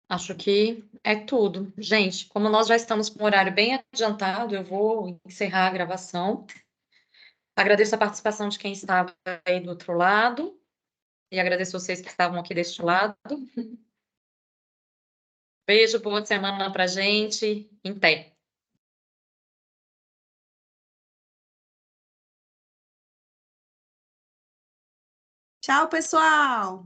Acho que é tudo. Gente, como nós já estamos com o horário bem adiantado, eu vou encerrar a gravação. Agradeço a participação de quem estava aí do outro lado e agradeço vocês que estavam aqui deste lado. Beijo, boa semana pra gente. Em pé. Tchau, pessoal!